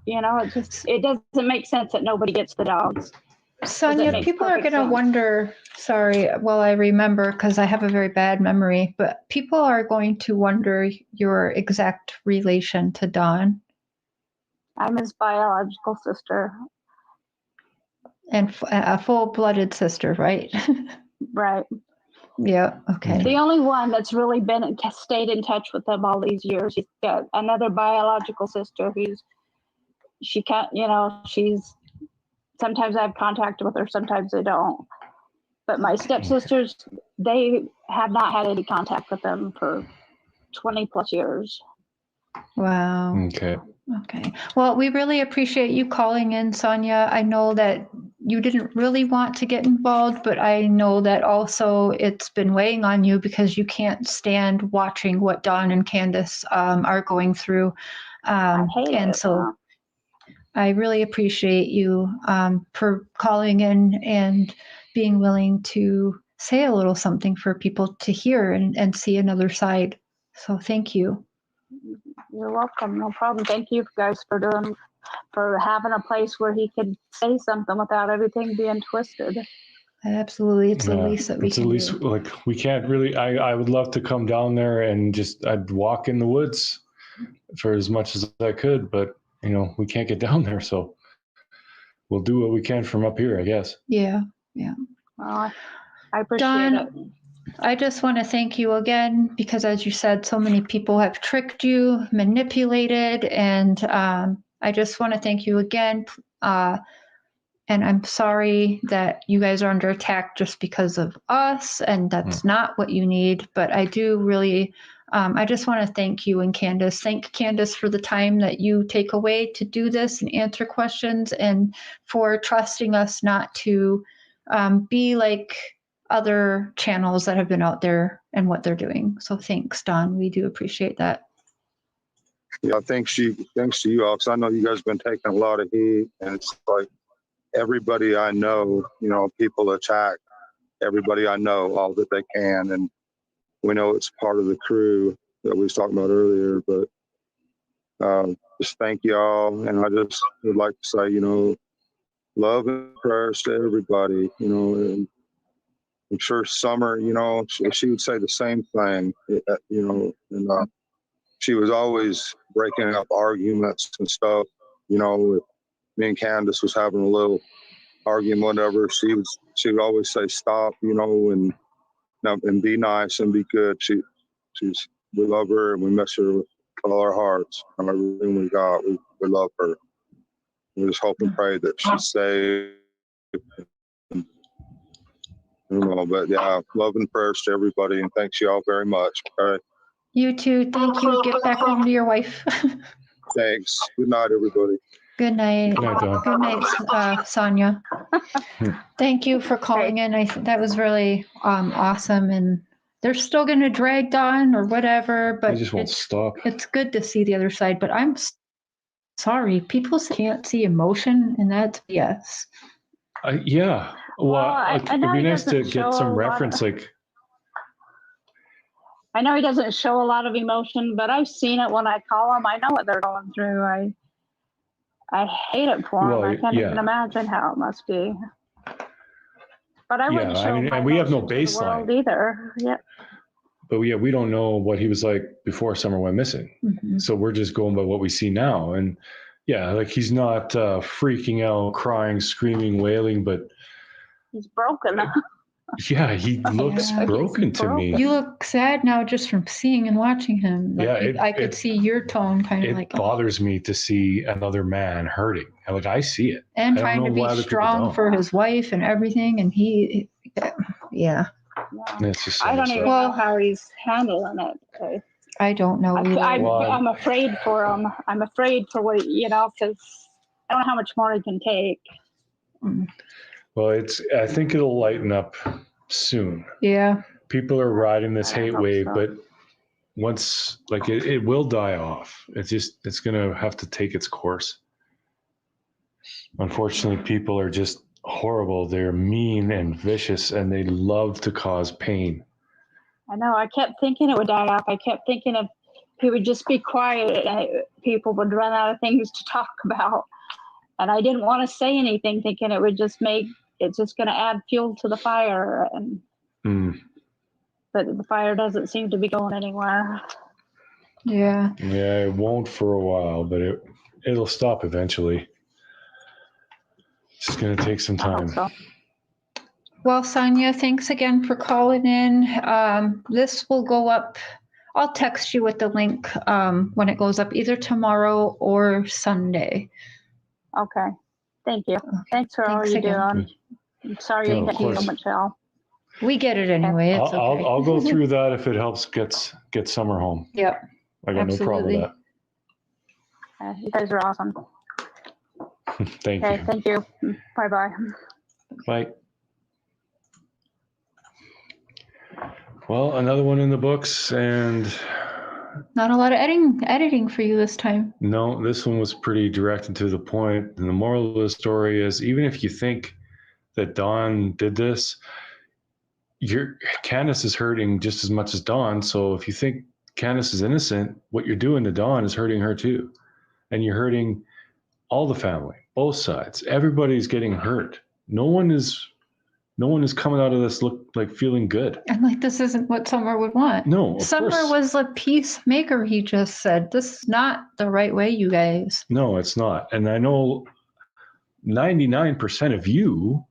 It doesn't make sense that nobody gets the dogs. Sonia, people are going to wonder, I remember, because I have a very bad memory, but people are going to wonder your exact relation to Dawn. I'm his biological sister. And a full-blooded sister, right? Right. Yeah, okay. The only one that's really stayed in touch with them all these years. He's got another biological sister she's, sometimes I have contact with her, sometimes I don't. But my stepsisters, they have not had any contact with them for 20 plus years. Wow. Okay. Okay. Well, we really appreciate you calling in, Sonia. I know that you didn't really want to get involved, but I know that also it's been weighing on you because you can't stand watching what Dawn and Candace are going through. I hate and it. so I really appreciate you for calling in and being willing to say a little something for people to hear and see another side. So thank you. You're welcome. No problem. Thank you guys for having a place where he could say something without everything being twisted. Absolutely. It's the least that we it's can at least do. like we can't really. I would love to come down there and I'd walk in the woods for as much as I could, but we can't get down there, so we'll do what we can from up here, I guess. Yeah. Well, I appreciate Dawn, it. I just want to thank you again because, as you said, so many people have tricked you, manipulated, and I just want to thank you again. And I'm sorry that you guys are under attack just because of us, and that's not what you need. But I do really, I just want to thank you and Candace. Thank Candace for the time that you take away to do this and answer questions, and for trusting us not to be like other channels that have been out there and what they're doing. So thanks, Dawn. We do appreciate that. Yeah, thanks to you all, because I know you guys have been taking a lot of heat, and it's like everybody I know, people attack everybody I know all that they can, and we know it's part of the crew that we was talking about earlier, but just thank y'all, and I just would like to say, love and prayers to everybody, and I'm sure Summer, she would say the same thing, and she was always breaking up arguments and stuff, with me and Candace was having a little argument, whatever. She would always say, stop, and be nice and be good. We love her and we miss her with all our hearts and everything we got. We love her. We just hope and pray that she's safe. But yeah, love and prayers to everybody, and thanks you all very much. Okay. You too. Thank you. Get back home to your wife. Thanks. Good night, everybody. Good night. Good night, Dawn. Good night, Sonia. Thank you for calling in. That was really awesome. And they're still going to drag Dawn or whatever, but They just won't stop. It's good to see the other side. But I'm sorry, people can't see emotion, and that's yes. Yeah. Well, it'd be nice to get some reference, I know he doesn't show a lot of emotion, but I've seen it when I call him. I know what they're going through. I hate it for him. I can't even imagine how it must be. But I wouldn't show my and we have no emotion to the world baseline either. Yeah. But we don't know what he was like before Summer went missing. Mm-hmm. So we're just going by what we see now. And he's not freaking out, crying, screaming, wailing, but he's broken. Yeah, he looks broken to me. You look sad now just from seeing and watching him. I could see your tone kind of like. It bothers me to see another man hurting. I see it. And trying to be strong for his wife and everything. And he, yeah. It's just I don't even know how he's handling it. I don't know. I'm afraid for him. I'm afraid for what, because I don't know how much more he can take. Well, I think it'll lighten up soon. Yeah. People are riding this hate wave, but once, it will die off. It's going to have to take its course. Unfortunately, people are just horrible. They're mean and vicious, and they love to cause pain. I know. I kept thinking it would die off. I kept thinking if he would just be quiet, people would run out of things to talk about. And I didn't want to say anything, thinking it would just it's just going to add fuel to the fire. But the fire doesn't seem to be going anywhere. Yeah. Yeah, it won't for a while, but it'll stop eventually. It's just going to take some time. So. Well, Sonia, thanks again for calling in. This will go up. I'll text you with the link when it goes up, either tomorrow or Sunday. Okay. Thank you. Thanks for all you do. I'm sorry you didn't get so much help. We get it anyway. It's okay. I'll go through that if it helps get Summer home. Yep. I got no problem with that. You guys are awesome. Thank Okay, you. thank you. Bye-bye. Bye. Well, another one in the books, and Not a lot of editing for you this time. no, this one was pretty direct and to the point. And the moral of the story is, even if you think that Dawn did this, Candace is hurting just as much as Dawn. So if you think Candace is innocent, what you're doing to Dawn is hurting her too. And you're hurting all the family, both sides. Everybody's getting hurt. No one is coming out of this feeling good. And like, this isn't what Summer would want. No, of Summer course. was a peacemaker, he just said. This is not the right way, you guys. No, it's not. And I know 99% of you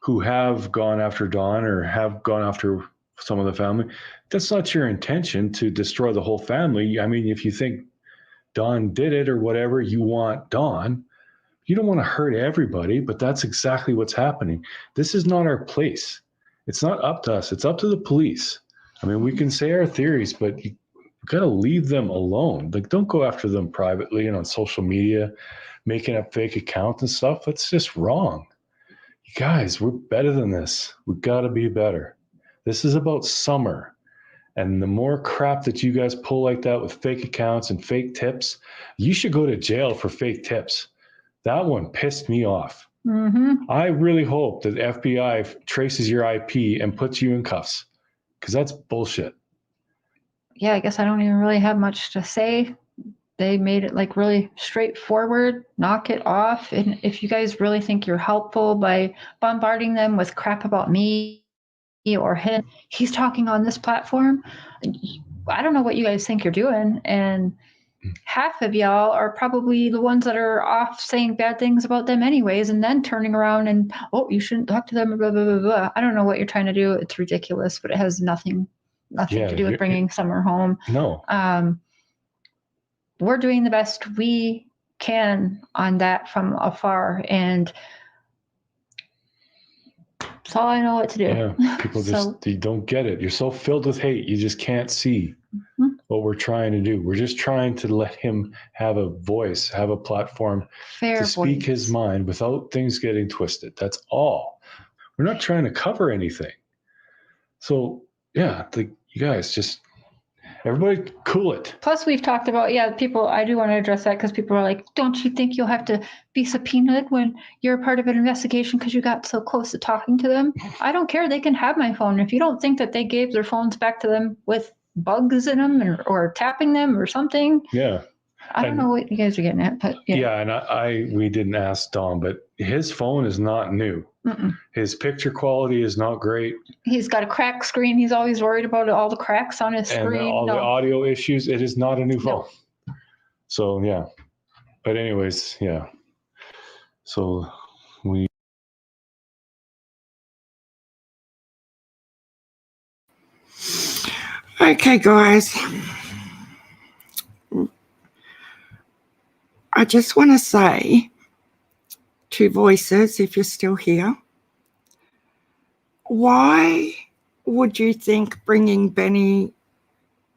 who have gone after Dawn or have gone after some of the family, that's not your intention to destroy the whole family. I mean, if you think Dawn did it or whatever, you want Dawn. You don't want to hurt everybody, but that's exactly what's happening. This is not our place. It's not up to us. It's up to the police. I mean, we can say our theories, but you got to leave them alone. Like, don't go after them privately and on social media, making up fake accounts and stuff. That's just wrong. You guys, we're better than this. We got to be better. This is about Summer. And the more crap that you guys pull like that with fake accounts and fake tips, you should go to jail for fake tips. That one pissed me off. Mm-hmm. I really hope that the FBI traces your IP and puts you in cuffs, because that's bullshit. Yeah, I guess I don't even really have much to say. They made it like really straightforward, knock it off. And if you guys really think you're helpful by bombarding them with crap about me or him, he's talking on this platform. I don't know what you guys think you're doing. And half of y'all are probably the ones that are off saying bad things about them anyways, and then turning around and, oh, you shouldn't talk to them, blah, blah, blah, blah. I don't know what you're trying to do. It's ridiculous, but it has nothing to do with bringing Summer home. No. We're doing the best we can on that from afar, and that's all I know what to do. Yeah, people you don't get it. You're so filled with hate, you just can't see what we're trying to do. We're just trying to let him have a voice, have a platform to speak his mind without things getting twisted. That's all. We're not trying to cover anything. So, yeah, you guys just... Everybody cool it. Plus, we've talked about, people, I do want to address that because people are like, don't you think you'll have to be subpoenaed when you're a part of an investigation because you got so close to talking to them? I don't care. They can have my phone. If you don't think that they gave their phones back to them with bugs in them or tapping them or something. Yeah. I don't know what you guys are getting at, but yeah. And we didn't ask Dom, but his phone is not new. Mm-mm. His picture quality is not great. He's got a cracked screen. He's always worried about all the cracks on his screen. And all the audio issues. It is not a new phone. No. So, yeah. But anyways, yeah. So we... Okay, guys. I just want to say, two voices, if you're still here, why would you think bringing Benny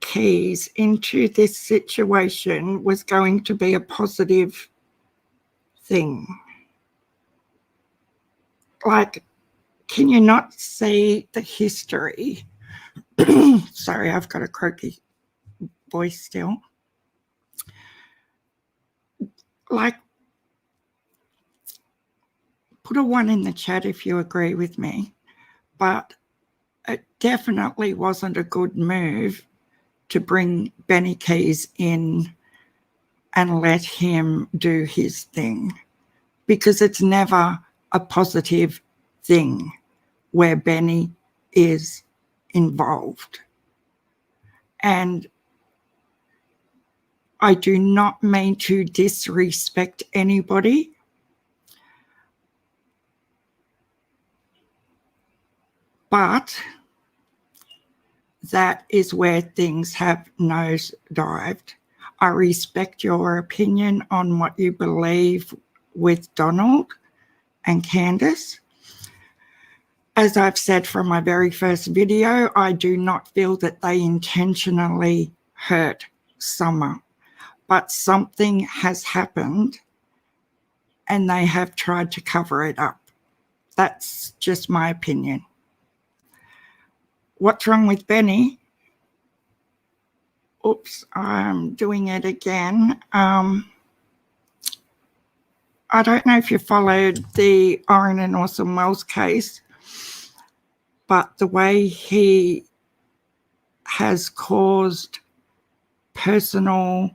Keys into this situation was going to be a positive thing? Like, can you not see the history? Sorry, I've got a croaky voice still. Like, put a 1 in the chat if you agree with me, but it definitely wasn't a good move to bring Benny Keys in and let him do his thing, because it's never a positive thing where Benny is involved. And I do not mean to disrespect anybody, but that is where things have nosedived. I respect your opinion on what you believe with Donald and Candace. As I've said from my very first video, I do not feel that they intentionally hurt Summer. but something has happened and they have tried to cover it up. That's just my opinion. What's wrong with Benny? Oops, I'm doing it again. I don't know if you followed the Orrin and Orson Welles case, but the way he has caused personal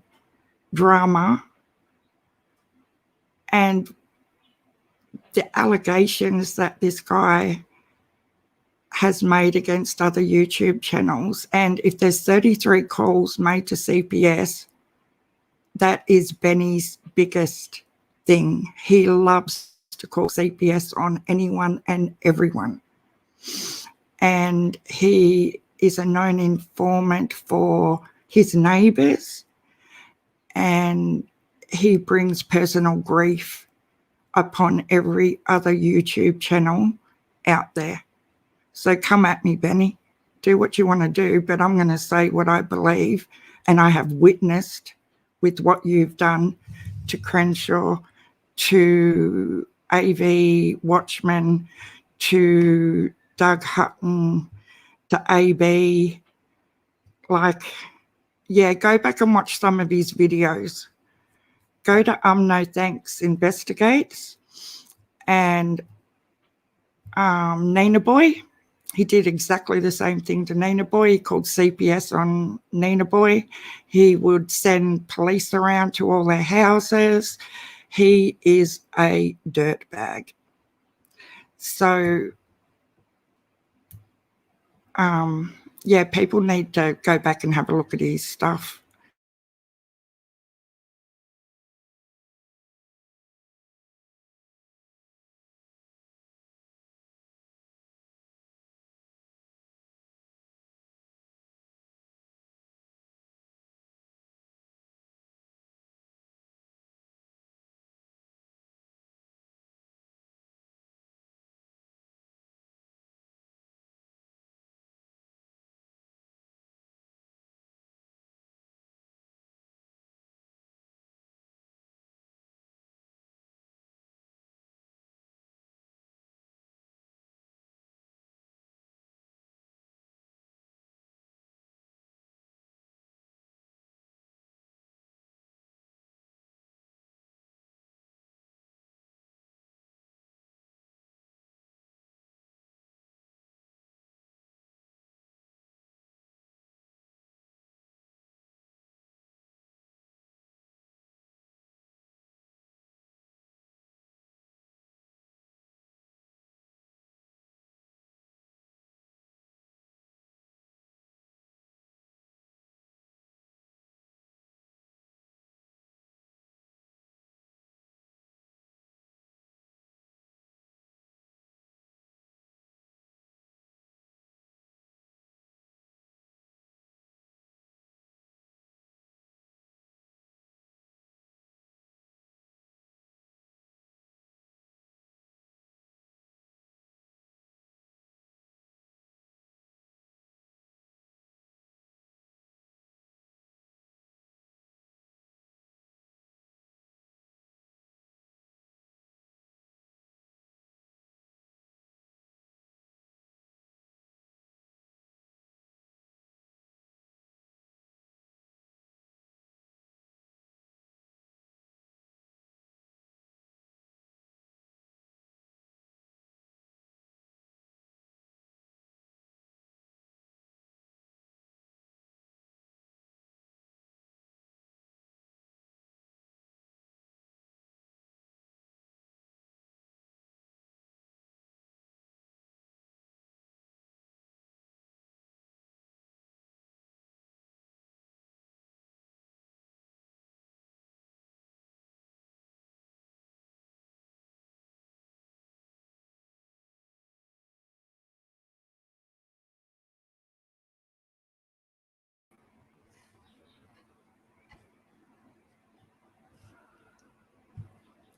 drama and the allegations that this guy has made against other YouTube channels. And if there's 33 calls made to CPS, that is Benny's biggest thing. He loves to call CPS on anyone and everyone. And he is a known informant for his neighbours, and he brings personal grief upon every other YouTube channel out there. So come at me, Benny. Do what you want to do, but I'm going to say what I believe, and I have witnessed with what you've done to Crenshaw, to AV Watchman, to Doug Hutton, to AB. Like, yeah, go back and watch some of his videos. Go to No Thanks Investigates and Nina Boy. He did exactly the same thing to Nina Boy. He called CPS on Nina Boy. He would send police around to all their houses. He is a dirtbag. So, yeah, people need to go back and have a look at his stuff.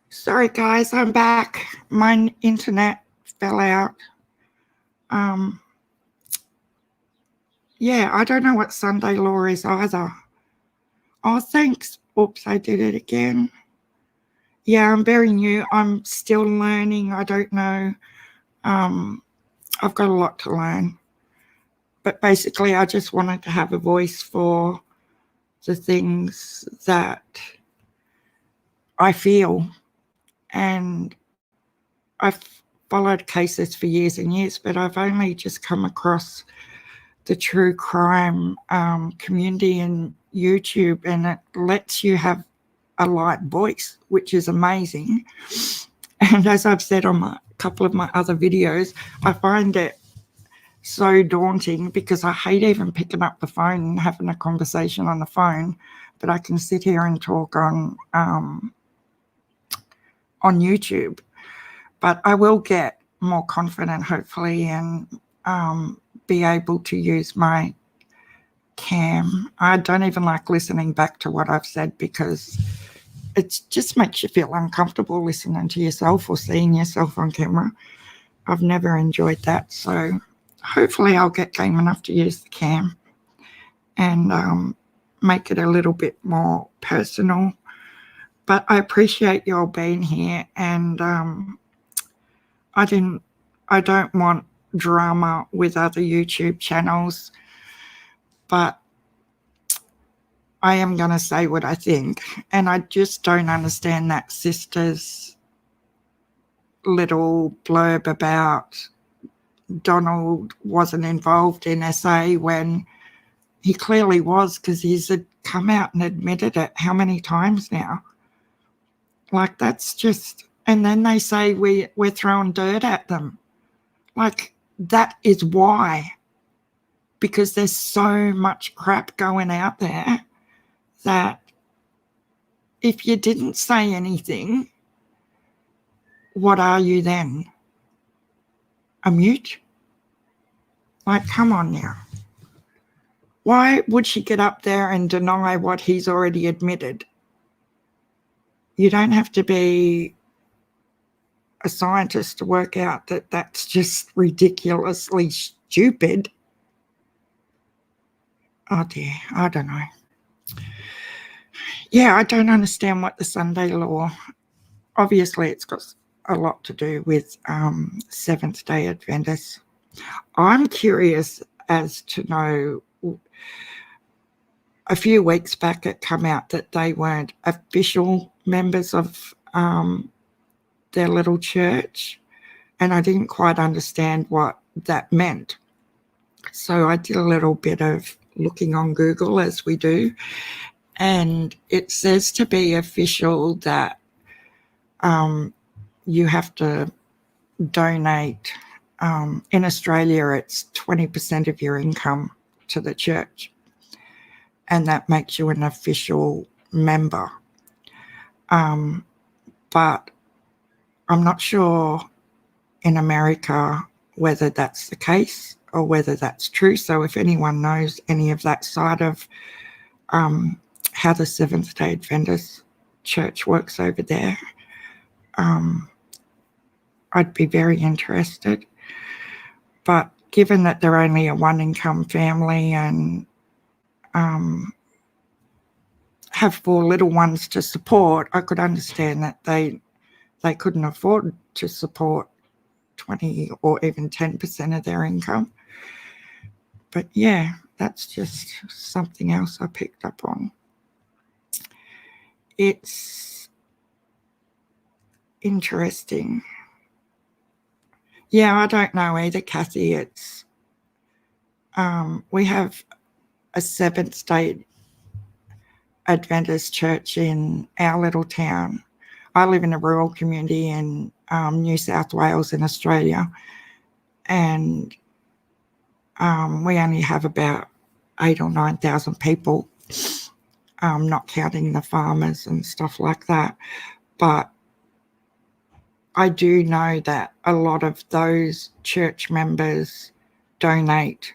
Sorry, guys, I'm back. My internet fell out. Yeah, I don't know what Sunday law is either. Oh, thanks, Oops, I did it again. Yeah, I'm very new. I'm still learning. I don't know. I've got a lot to learn. But basically, I just wanted to have a voice for the things that I feel. And I've followed cases for years and years, but I've only just come across the true crime community in YouTube, and it lets you have a light voice, which is amazing. And as I've said on a couple of my other videos, I find it so daunting because I hate even picking up the phone and having a conversation on the phone, but I can sit here and talk on YouTube. But I will get more confident, hopefully, and be able to use my cam. I don't even like listening back to what I've said because it just makes you feel uncomfortable listening to yourself or seeing yourself on camera. I've never enjoyed that. So hopefully I'll get game enough to use the cam and make it a little bit more personal. But I appreciate you all being here, and I don't want drama with other YouTube channels, but I am going to say what I think. And I just don't understand that sister's little blurb about Donald wasn't involved in SA when he clearly was, because he's come out and admitted it how many times now? Like, that's just, and then they say we're throwing dirt at them. Like, that is why, because there's so much crap going out there that if you didn't say anything, what are you then? A mute? Like, come on now. Why would she get up there and deny what he's already admitted? You don't have to be a scientist to work out that that's just ridiculously stupid. Oh dear, I don't know. Yeah, I don't understand what the Sunday law, obviously it's got a lot to do with Seventh-day Adventists. I'm curious as to know, a few weeks back it came out that they weren't official members of their little church, and I didn't quite understand what that meant. So I did a little bit of looking on Google, as we do, and it says to be official that you have to donate. In Australia, it's 20% of your income to the church, and that makes you an official member. But I'm not sure in America whether that's the case or whether that's true. So if anyone knows any of that side of how the Seventh-day Adventist church works over there, I'd be very interested. But given that they're only a one-income family and have 4 little ones to support, I could understand that they couldn't afford to support 20 or even 10% of their income. But yeah, that's just something else I picked up on. It's interesting. Yeah, I don't know either, Kathy. It's we have a Seventh-day Adventist church in our little town. I live in a rural community in New South Wales in Australia, and we only have about 8,000 or 9,000 people, not counting the farmers and stuff like that. But I do know that a lot of those church members donate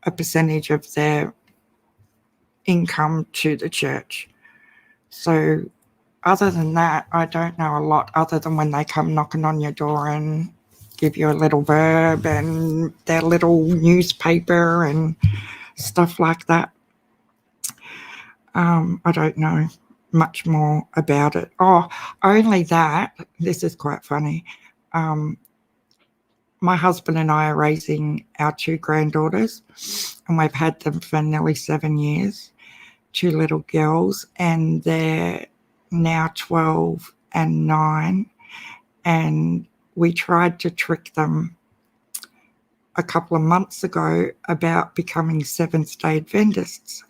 a percentage of their income to the church. So other than that, I don't know a lot other than when they come knocking on your door and give you a little verb and their little newspaper and stuff like that. I don't know much more about it. Oh, only that, this is quite funny. My husband and I are raising our 2 granddaughters, and we've had them for nearly 7 years, 2 little girls, and they're now 12 and 9. And we tried to trick them a couple of months ago about becoming Seventh-day Adventists.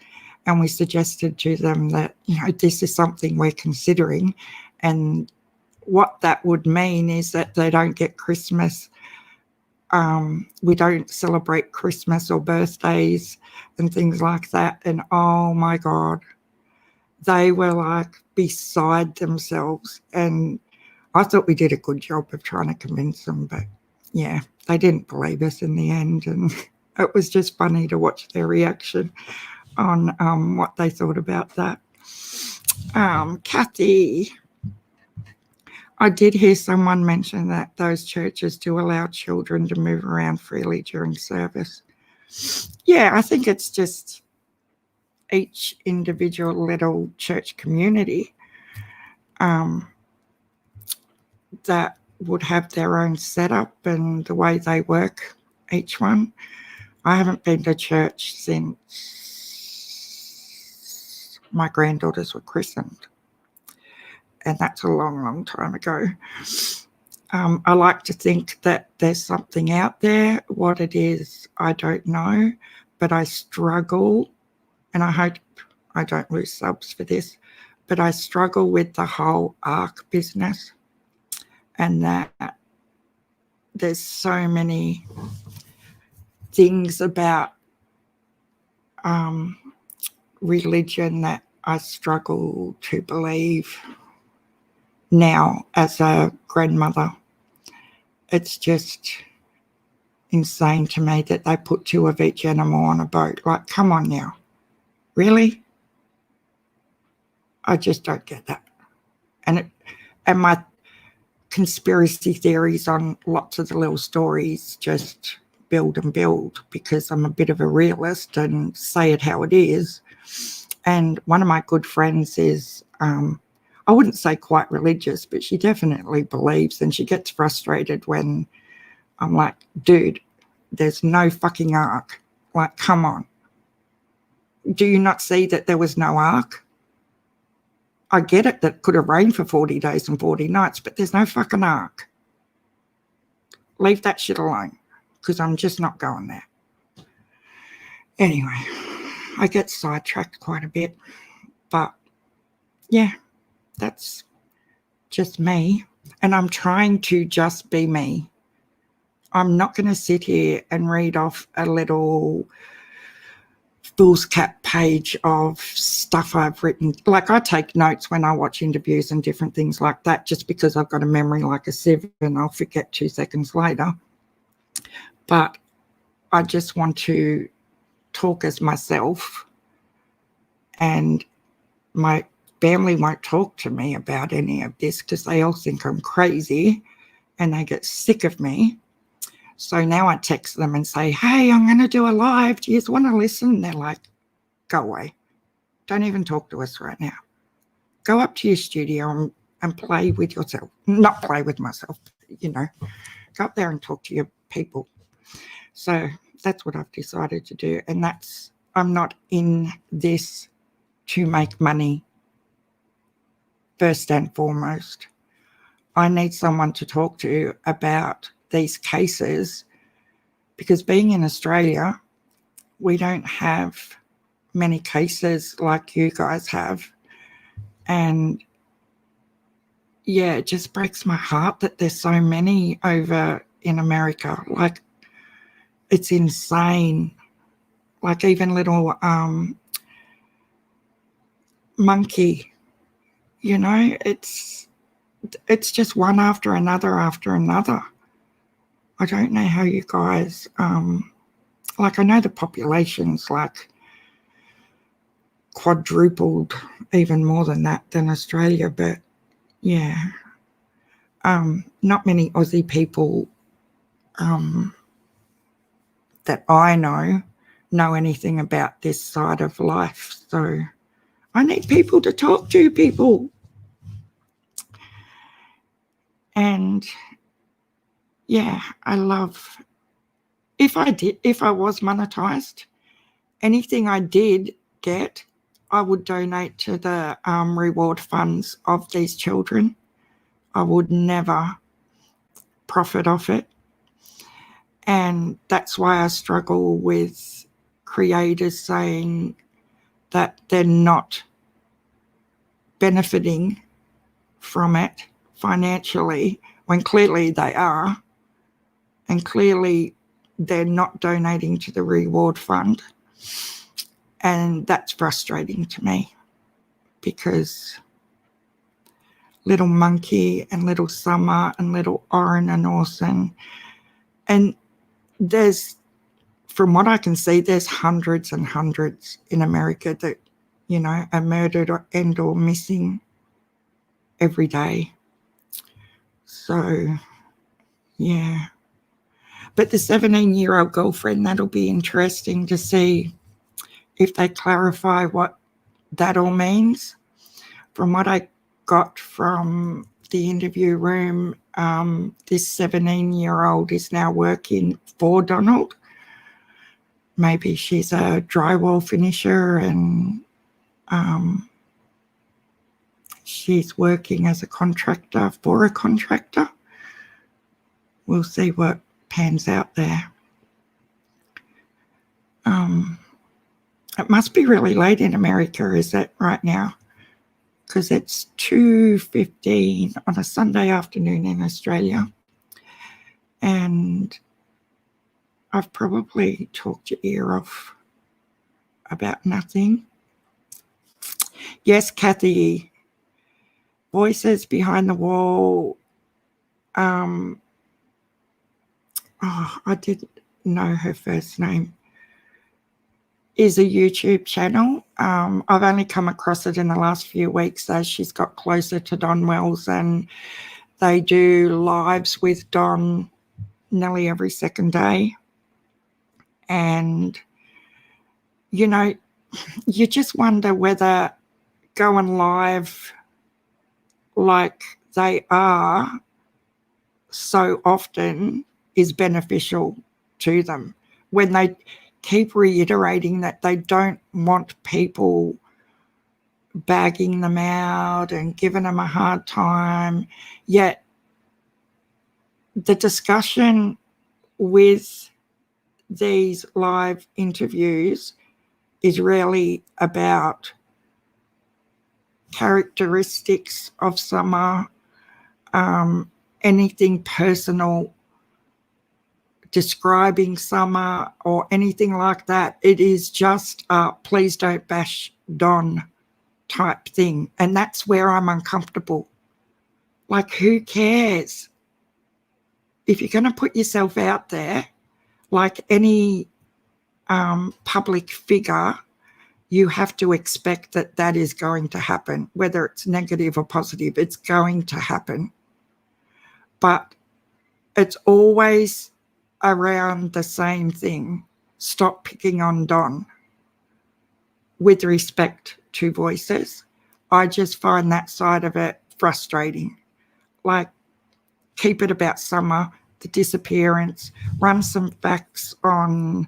And we suggested to them that, this is something we're considering. And what that would mean is that they don't get Christmas. We don't celebrate Christmas or birthdays and things like that. And oh my God, they were like beside themselves. And I thought we did a good job of trying to convince them, but yeah, they didn't believe us in the end. And it was just funny to watch their reaction on what they thought about that. Kathy, I did hear someone mention that those churches do allow children to move around freely during service. Yeah, I think it's just each individual little church community that would have their own setup and the way they work, each one. I haven't been to church since my granddaughters were christened, and that's a long, long time ago. I like to think that there's something out there. What it is, I don't know, but I struggle, and I hope I don't lose subs for this, but I struggle with the whole ARC business, and that there's so many things about religion that I struggle to believe now as a grandmother. It's just insane to me that they put 2 of each animal on a boat. Like, come on now. Really? I just don't get that. And my conspiracy theories on lots of the little stories just build and build, because I'm a bit of a realist and say it how it is. And one of my good friends is, I wouldn't say quite religious, but she definitely believes, and she gets frustrated when I'm like, dude, there's no fucking ark. Like, come on. Do you not see that there was no ark? I get it that it could have rained for 40 days and 40 nights, but there's no fucking ark. Leave that shit alone, because I'm just not going there. Anyway, I get sidetracked quite a bit, but yeah, that's just me. And I'm trying to just be me. I'm not going to sit here and read off a little foolscap page of stuff I've written. Like, I take notes when I watch interviews and different things like that, just because I've got a memory like a sieve and I'll forget 2 seconds later. But I just want to talk as myself, and my family won't talk to me about any of this because they all think I'm crazy and they get sick of me. So now I text them and say, hey, I'm going to do a live. Do you want to listen? And they're like, go away. Don't even talk to us right now. Go up to your studio and play with yourself. Not play with myself, go up there and talk to your people. So that's what I've decided to do. And I'm not in this to make money first and foremost. I need someone to talk to about these cases, because being in Australia, we don't have many cases like you guys have. And yeah, it just breaks my heart that there's so many over in America. Like, it's insane. Like, even little monkey, it's just one after another after another. I don't know how you guys, I know the population's like quadrupled, even more than that, than Australia, but yeah, not many Aussie people that I know anything about this side of life. So I need people to talk to people. And yeah, I love, if I was monetized, anything I did get, I would donate to the reward funds of these children. I would never profit off it. And that's why I struggle with creators saying that they're not benefiting from it financially when clearly they are, and clearly they're not donating to the reward fund. And that's frustrating to me, because little Monkey and little Summer and little Oren and Orson, and there's, from what I can see, there's hundreds and hundreds in America that, you know, are murdered or missing every day. So, yeah. But the 17-year-old girlfriend, that'll be interesting to see if they clarify what that all means. From what I got from the interview room, this 17-year-old is now working for Donald. Maybe she's a drywall finisher, and she's working as a contractor for a contractor. We'll see what pans out there. It must be really late in America, is it, right now? Because it's 2:15 on a Sunday afternoon in Australia. And I've probably talked your ear off about nothing. Yes, Kathy, Voices Behind the Wall. I didn't know her first name. Is a YouTube channel. I've only come across it in the last few weeks as she's got closer to Don Wells, and they do lives with Don nearly every second day. And, you know, you just wonder whether going live like they are so often is beneficial to them, when they keep reiterating that they don't want people bagging them out and giving them a hard time. Yet the discussion with these live interviews is really about characteristics of Summer, anything personal describing Summer or anything like that. It is just a please don't bash Don type thing. And that's where I'm uncomfortable. Like, who cares? If you're going to put yourself out there, like any public figure, you have to expect that that is going to happen, whether it's negative or positive, it's going to happen. But it's always around the same thing. Stop picking on Don. With respect to Voices, I just find that side of it frustrating. Like, keep it about Summer, the disappearance, run some facts on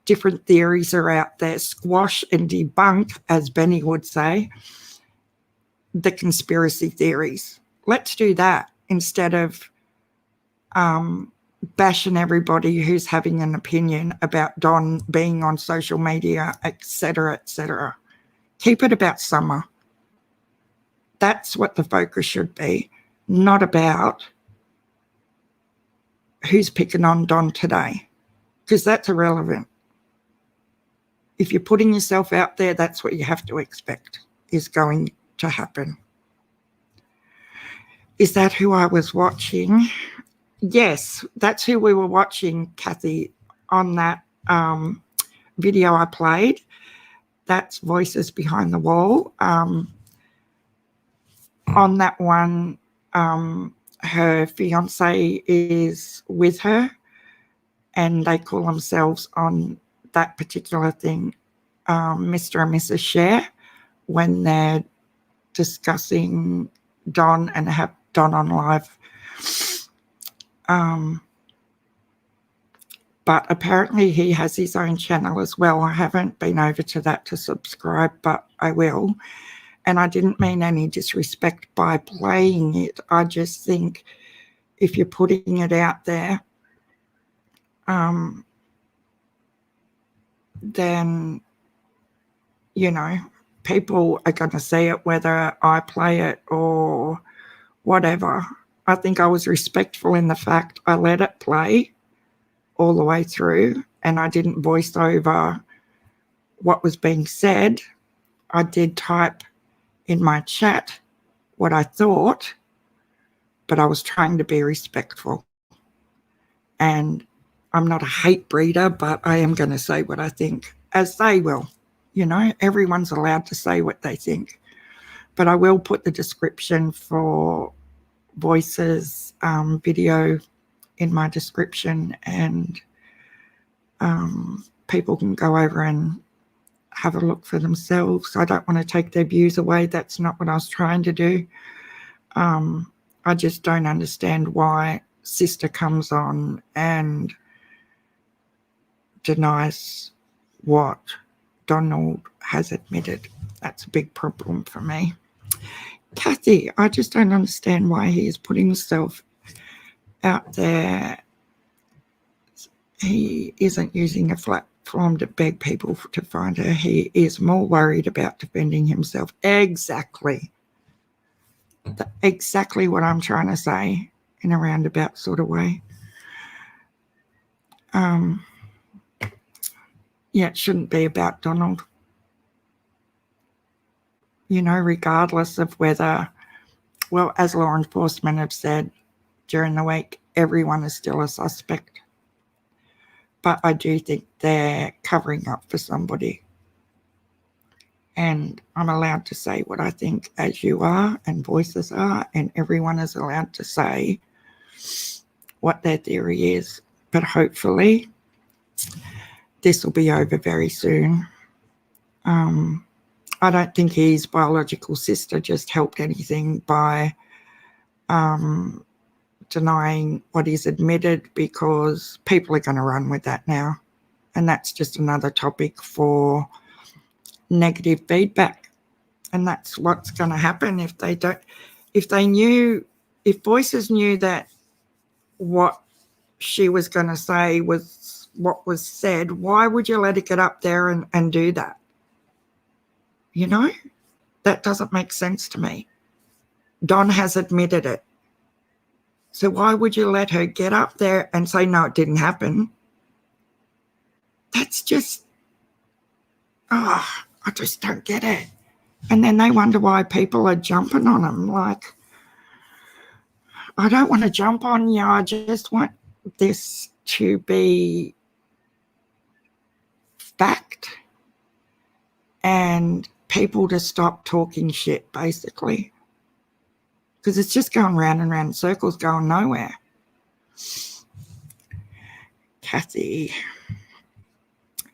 different theories are out there, squash and debunk, as Benny would say, the conspiracy theories. Let's do that instead of bashing everybody who's having an opinion about Don being on social media, etc., etc. Keep it about Summer. That's what the focus should be, not about who's picking on Don today, because that's irrelevant. If you're putting yourself out there, that's what you have to expect is going to happen. Is that who I was watching? Yes, that's who we were watching, Kathy, on that video I played. That's Voices Behind the Wall. On that one, her fiance is with her, and they call themselves on that particular thing Mr. and Mrs. Share, when they're discussing Don and have Don on live. But apparently he has his own channel as well. I haven't been over to that to subscribe, but I will. And I didn't mean any disrespect by playing it. I just think if you're putting it out there, then, you know, people are going to see it whether I play it or whatever. I think I was respectful in the fact I let it play all the way through and I didn't voice over what was being said. I did type in my chat what I thought, but I was trying to be respectful. And I'm not a hate breeder, but I am going to say what I think, as they will. You know, everyone's allowed to say what they think. But I will put the description for Voice's video in my description, and people can go over and have a look for themselves. I don't want to take their views away. That's not what I was trying to do. I just don't understand why Sister comes on and denies what Donald has admitted. That's a big problem for me. Kathy, I just don't understand why he is putting himself out there. He isn't using a platform to beg people to find her. He is more worried about defending himself. Exactly. Exactly what I'm trying to say in a roundabout sort of way. Yeah, it shouldn't be about Donald. You know, regardless of whether, well, as law enforcement have said during the week, everyone is still a suspect. But I do think they're covering up for somebody. And I'm allowed to say what I think, as you are and Voices are, and everyone is allowed to say what their theory is. But hopefully this will be over very soon. I don't think his biological sister just helped anything by denying what he's admitted, because people are going to run with that now. And that's just another topic for negative feedback. And that's what's going to happen if they don't, if Voices knew that what she was going to say was what was said, why would you let it get up there and do that? You know, that doesn't make sense to me. Don has admitted it. So why would you let her get up there and say, no, it didn't happen? That's just, I just don't get it. And then they wonder why people are jumping on them. Like, I don't want to jump on you. I just want this to be fact and people to stop talking shit, basically. Because it's just going round and round in circles, going nowhere. Kathy.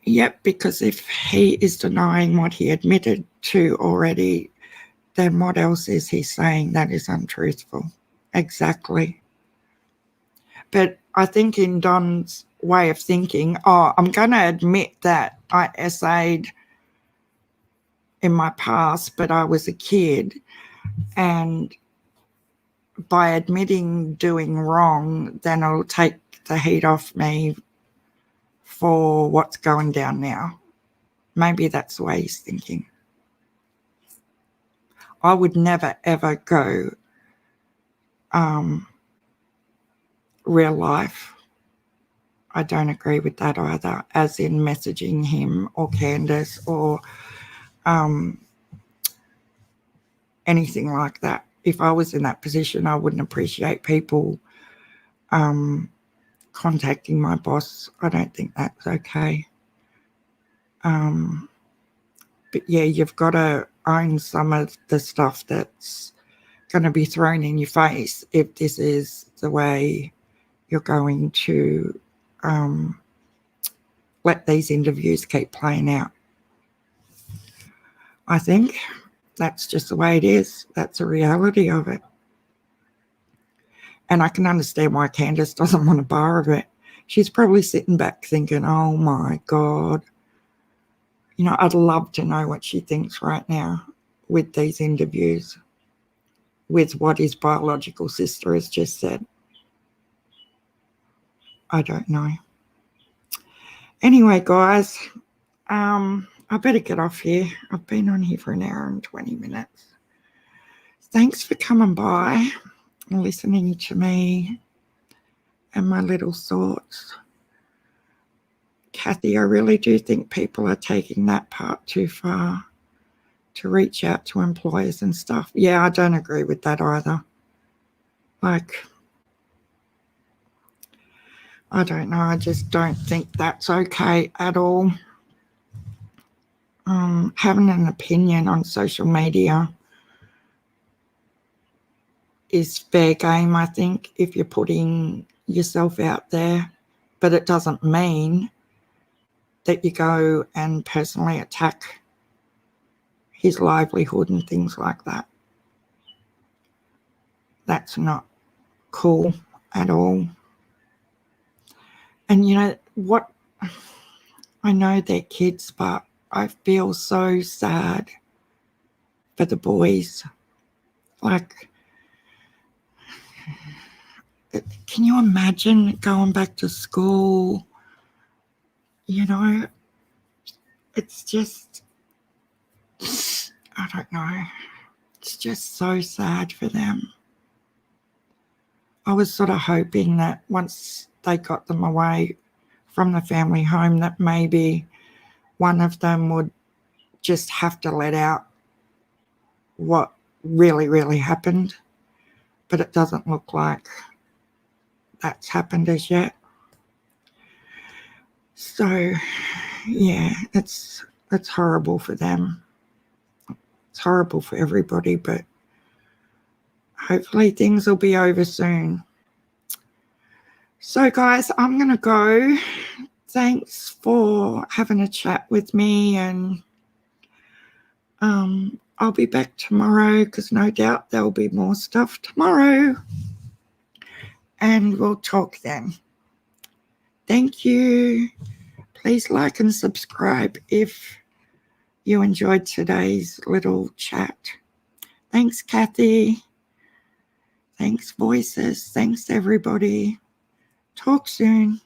Yep, because if he is denying what he admitted to already, then what else is he saying that is untruthful? Exactly. But I think in Don's way of thinking, I'm going to admit that I essayed in my past, but I was a kid, and by admitting doing wrong, then it'll take the heat off me for what's going down now. Maybe that's the way he's thinking. I would never, ever go real life. I don't agree with that either, as in messaging him or Candace or anything like that. If I was in that position, I wouldn't appreciate people contacting my boss. I don't think that's okay. But yeah, you've got to own some of the stuff that's going to be thrown in your face if this is the way you're going to let these interviews keep playing out. I think That's just the way it is. That's the reality of it. And I can understand why Candace doesn't want a bar of it. She's probably sitting back thinking, oh my God. You know, I'd love to know what she thinks right now with these interviews, with what his biological sister has just said. I don't know. Anyway, guys, I better get off here. I've been on here for an hour and 20 minutes. Thanks for coming by and listening to me and my little thoughts. Kathy, I really do think people are taking that part too far to reach out to employers and stuff. Yeah, I don't agree with that either. Like, I don't know. I just don't think that's okay at all. Having an opinion on social media is fair game, I think, if you're putting yourself out there, but it doesn't mean that you go and personally attack his livelihood and things like that. That's not cool at all. And you know what? I know they're kids, but I feel so sad for the boys. Like, can you imagine going back to school? You know, it's just, I don't know. It's just so sad for them. I was sort of hoping that once they got them away from the family home, that maybe one of them would just have to let out what really, really happened. But it doesn't look like that's happened as yet. So, yeah, it's horrible for them. It's horrible for everybody, but hopefully things will be over soon. So, guys, I'm going to go. Thanks for having a chat with me, and I'll be back tomorrow because no doubt there'll be more stuff tomorrow, and we'll talk then. Thank you. Please like and subscribe if you enjoyed today's little chat. Thanks, Kathy. Thanks, Voices. Thanks, everybody. Talk soon.